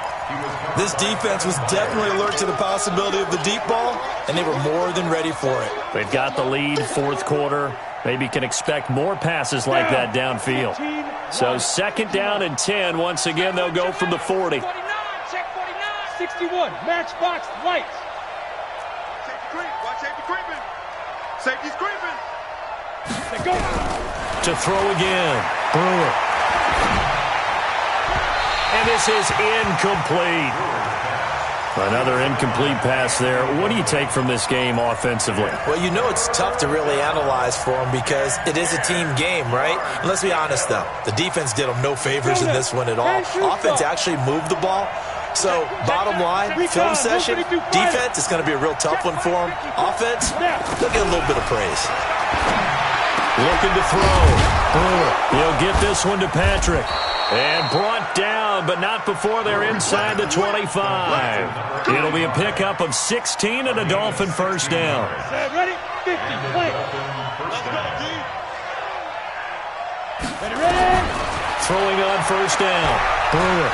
This defense was definitely alert to the possibility of the deep ball, and they were more than ready for it. They've got the lead, fourth quarter. Maybe can expect more passes like that downfield. So 2nd down and 10. Once again, they'll go from the 40. 49, check 49. 61, matchbox lights. Safety creep, watch safety creeping. Safety's creeping. They go. To throw again, Brewer. And this is incomplete. Another incomplete pass there. What do you take from this game offensively? Well, you know it's tough to really analyze for them because it is a team game, right? And let's be honest, though. The defense did them no favors in this one at all. Offense actually moved the ball. So, bottom line, film session, defense is going to be a real tough one for them. Offense, they'll get a little bit of praise. Looking to throw. Brewer, he'll get this one to Patrick. And brought down, but not before they're inside the 25. It'll be a pickup of 16 and a Dolphin first down. Ready? 50, play. Ready? Throwing on first down. Brewer.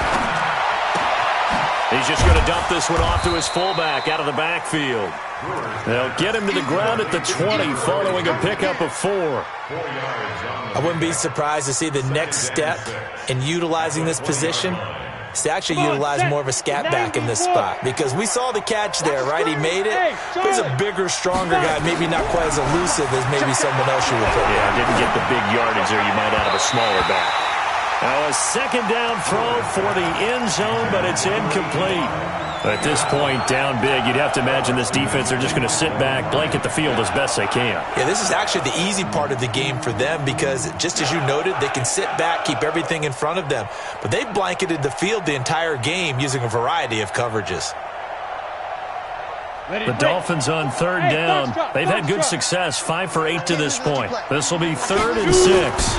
He's just going to dump this one off to his fullback out of the backfield. They'll get him to the ground at the 20 following a pickup of 4. I wouldn't be surprised to see the next step in utilizing this position is to actually utilize more of a scat back in this spot. Because we saw the catch there, right? He made it. But he's a bigger, stronger guy, maybe not quite as elusive as maybe someone else you would put. Yeah, didn't get the big yardage there you might out of a smaller back. Now a 2nd down throw for the end zone, but it's incomplete. At this point, down big, you'd have to imagine this defense are just going to sit back, blanket the field as best they can. Yeah, this is actually the easy part of the game for them because, just as you noted, they can sit back, keep everything in front of them. But they've blanketed the field the entire game using a variety of coverages. The Dolphins on 3rd down. They've had good success, 5 for 8 to this point. This will be 3rd and 6.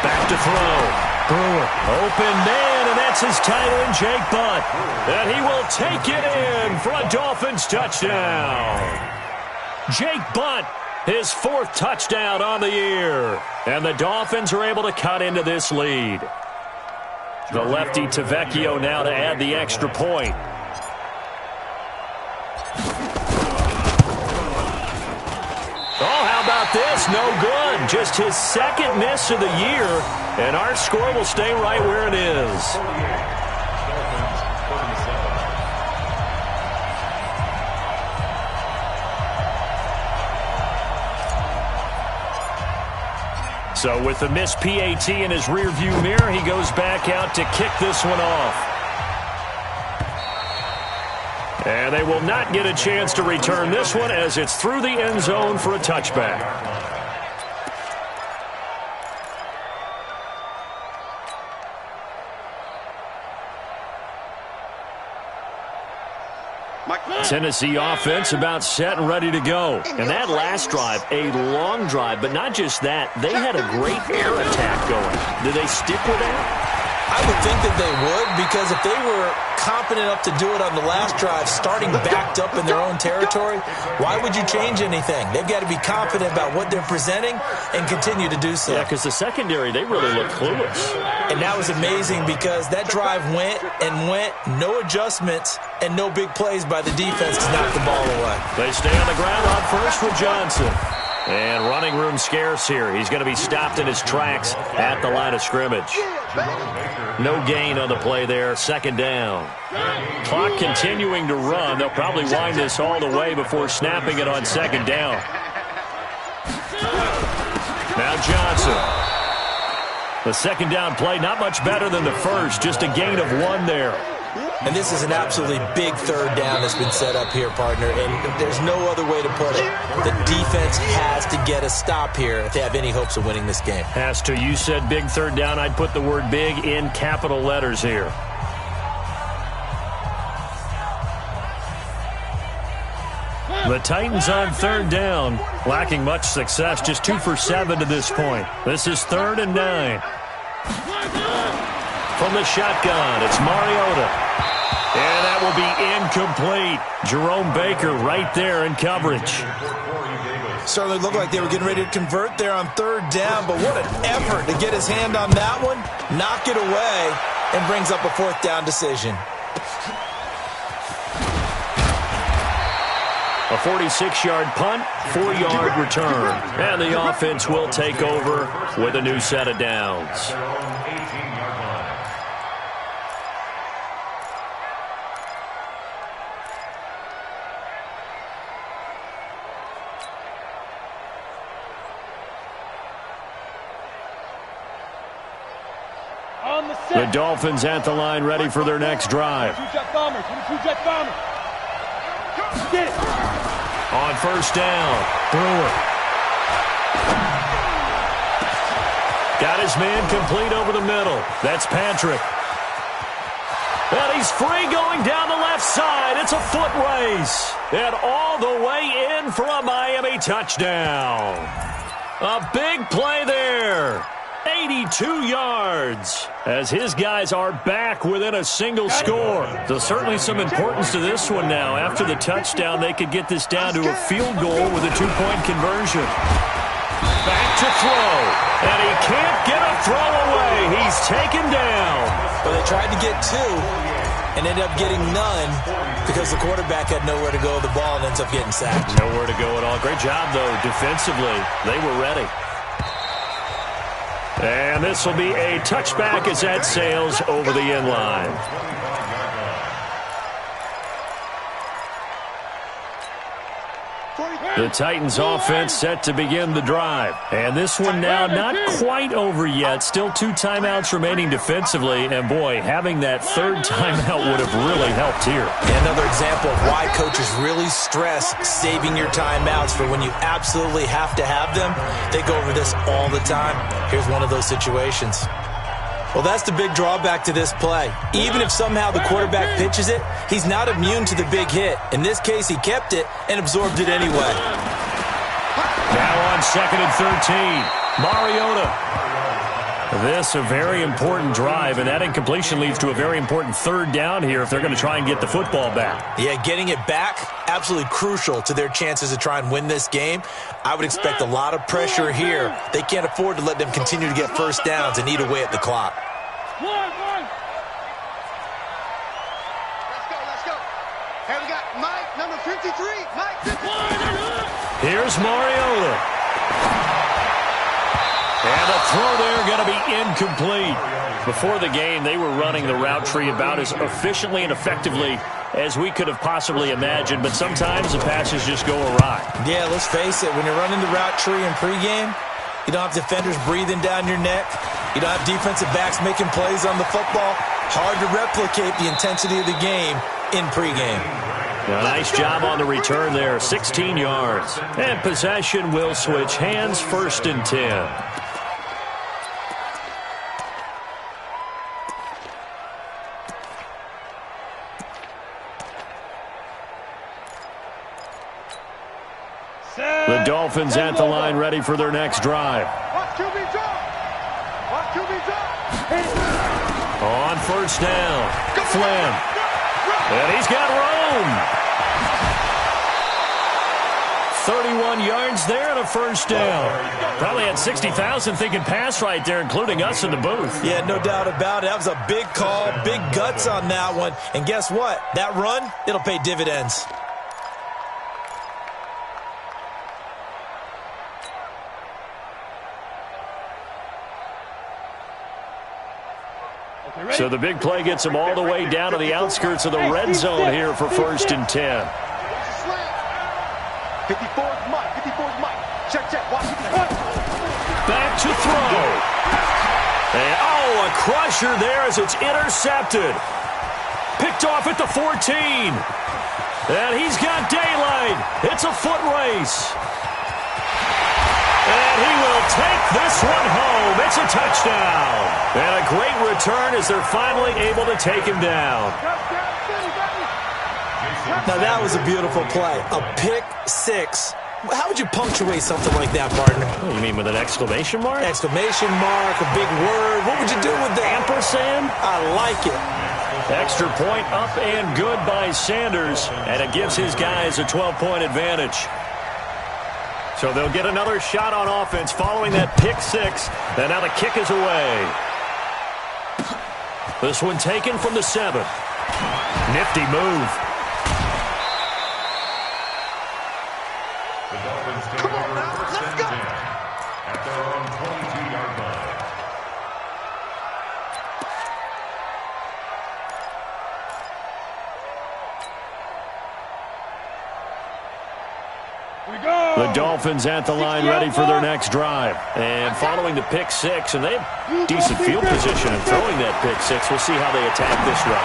Back to throw. Brewer, open man, and that's his tight end, Jake Butt. And he will take it in for a Dolphins touchdown. Jake Butt, his 4th touchdown on the year. And the Dolphins are able to cut into this lead. The lefty Tavecchio now to add the extra point. Oh, how about this? No good. Just his 2nd miss of the year, and our score will stay right where it is. So with the missed PAT in his rearview mirror, he goes back out to kick this one off. And they will not get a chance to return this one as it's through the end zone for a touchback. Tennessee offense about set and ready to go. And that last drive, a long drive, but not just that. They had a great air attack going. Did they stick with that? I would think that they would, because if they were competent enough to do it on the last drive, starting backed up in their own territory, why would you change anything? They've got to be confident about what they're presenting and continue to do so. Yeah, because the secondary, they really look clueless. And that was amazing because that drive went and went, no adjustments, and no big plays by the defense to knock the ball away. They stay on the ground on first with Johnson. And running room scarce here. He's going to be stopped in his tracks at the line of scrimmage. No gain on the play there. 2nd down. Clock continuing to run. They'll probably wind this all the way before snapping it on 2nd down. Now Johnson. The 2nd down play, not much better than the first. Just a gain of 1 there. And this is an absolutely big 3rd down that's been set up here, partner. And there's no other way to put it. The defense has to get a stop here if they have any hopes of winning this game. Has to. You said big 3rd down. I'd put the word big in capital letters here. The Titans on 3rd down. Lacking much success. Just 2 for 7 to this point. This is 3rd and 9. From the shotgun, it's Mariota. And that will be incomplete. Jerome Baker right there in coverage. Certainly looked like they were getting ready to convert there on third down, but what an effort to get his hand on that one, knock it away, and brings up a fourth down decision. A 46-yard punt, 4-yard return. And the offense will take over with a new set of downs. The Dolphins at the line, ready for their next drive. On first down, Brewer. Got his man complete over the middle. That's Patrick. And he's free going down the left side. It's a foot race. And all the way in for a Miami touchdown. A big play there. 82 yards as his guys are back within a single score. There's certainly some importance to this one now. After the touchdown, they could get this down to a field goal with a two-point conversion. Back to throw, and he can't get a throw away. He's taken down. Well, they tried to get two and ended up getting none because the quarterback had nowhere to go with the ball and ends up getting sacked. Nowhere to go at all. Great job, though, defensively. They were ready. And this will be a touchback as that sails over the end line. The Titans offense set to begin the drive. And this one now not quite over yet. Still 2 timeouts remaining defensively. And, boy, having that third timeout would have really helped here. Another example of why coaches really stress saving your timeouts for when you absolutely have to have them. They go over this all the time. Here's one of those situations. Well, that's the big drawback to this play. Even if somehow the quarterback pitches it, he's not immune to the big hit. In this case, he kept it and absorbed it anyway. Now on 2nd and 13, Mariota. This a very important drive, and that incompletion leads to a very important third down here if they're going to try and get the football back. Yeah, getting it back, absolutely crucial to their chances to try and win this game. I would expect a lot of pressure here. They can't afford to let them continue to get first downs and eat away at the clock. Let's go. Hey, we got Mike, number 53. Mike, 53. Here's Mariota. And the throw there going to be incomplete. Before the game, they were running the route tree about as efficiently and effectively as we could have possibly imagined, but sometimes the passes just go awry. Yeah, let's face it, when you're running the route tree in pregame, you don't have defenders breathing down your neck. You don't have defensive backs making plays on the football. Hard to replicate the intensity of the game in pregame. A nice job on the return there, 16 yards. And possession will switch hands, 1st and 10. The Dolphins at the line, ready for their next drive. On first down, Flynn. And he's got Rome. 31 yards there and a first down. Probably had 60,000 thinking pass right there, including us in the booth. Yeah, no doubt about it. That was a big call, big guts on that one. And guess what? That run, it'll pay dividends. So the big play gets them all the way down to the outskirts of the red zone here for 1st and 10. 54's Mike. 54's Mike. Check. Back to throw. And, oh, a crusher there as it's intercepted. Picked off at the 14. And he's got daylight. It's a foot race. And he will take this one home. It's a touchdown. And a great return as they're finally able to take him down. Now, that was a beautiful play. A pick six. How would you punctuate something like that, partner? Oh, you mean with an exclamation mark? Exclamation mark, a big word. What would you do with that? Ampersand? I like it. Extra point up and good by Sanders. And it gives his guys a 12-point advantage. So they'll get another shot on offense following that pick six. And now the kick is away. This one taken from the 7. Nifty move. The Dolphins take over first and 10 at their own 22-yard line. The Dolphins at the line ready for their next drive. And following the pick six, and they have decent field position in throwing that pick six. We'll see how they attack this run.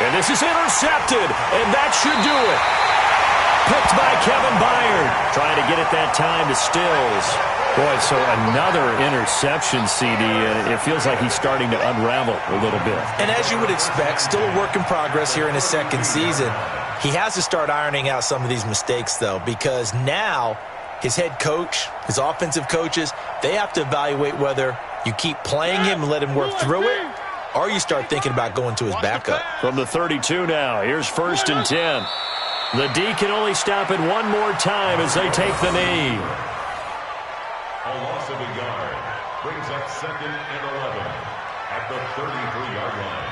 And this is intercepted, and that should do it. Picked by Kevin Byard. Trying to get it that time to Stills. Boy, so another interception, CD, and it feels like he's starting to unravel a little bit. And as you would expect, still a work in progress here in his second season. He has to start ironing out some of these mistakes, though, because now his head coach, his offensive coaches, they have to evaluate whether you keep playing him and let him work through it, or you start thinking about going to his backup. From the 32 now, here's 1st and 10. The D can only stop it one more time as they take the knee. A loss of a yard brings up 2nd and 11 at the 33-yard line.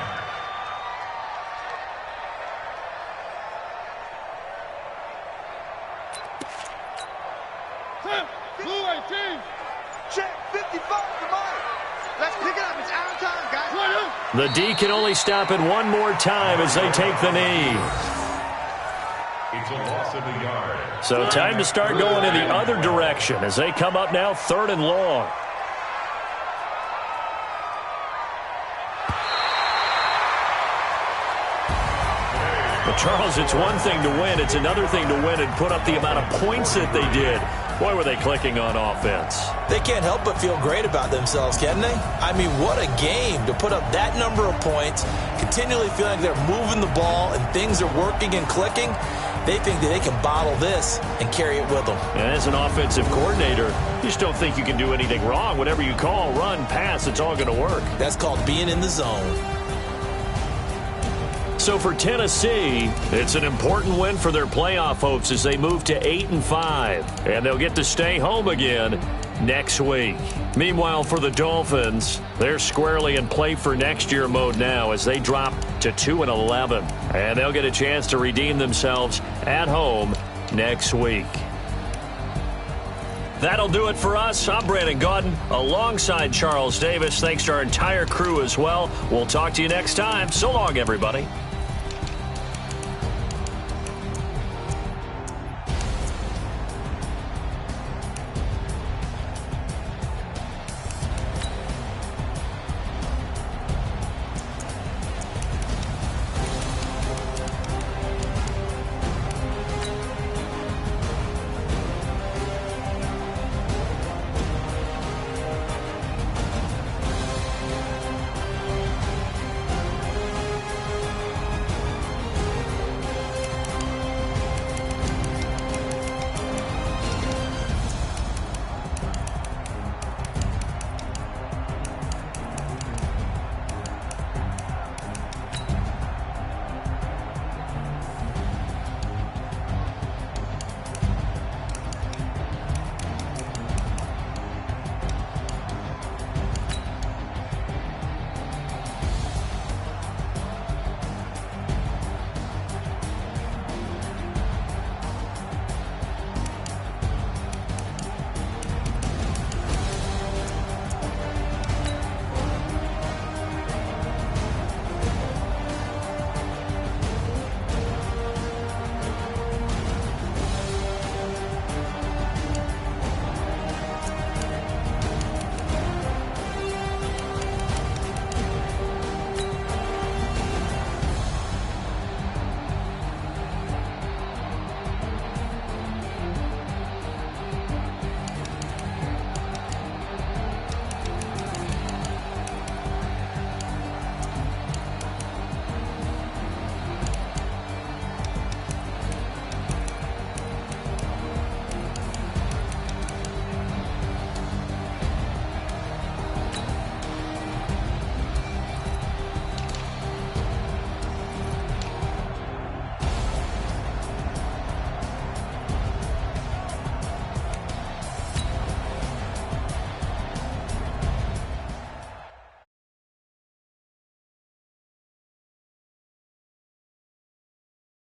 Blue 18. Check 55 for Mike. Let's pick it up. It's our time, guys. The D can only stop it one more time as they take the knee. It's a loss of a yard. So time to start going in the other direction as they come up now 3rd and long. But Charles, it's one thing to win. It's another thing to win and put up the amount of points that they did. Boy, were they clicking on offense. They can't help but feel great about themselves, can they? I mean, what a game to put up that number of points, continually feeling like they're moving the ball and things are working and clicking. They think that they can bottle this and carry it with them. And as an offensive coordinator, you just don't think you can do anything wrong. Whatever you call, run, pass, it's all going to work. That's called being in the zone. So for Tennessee, it's an important win for their playoff hopes as they move to 8-5. And they'll get to stay home again next week. Meanwhile, for the Dolphins, they're squarely in play for next year mode now as they drop to 2-11. And they'll get a chance to redeem themselves at home next week. That'll do it for us. I'm Brandon Gaudin alongside Charles Davis. Thanks to our entire crew as well. We'll talk to you next time. So long, everybody.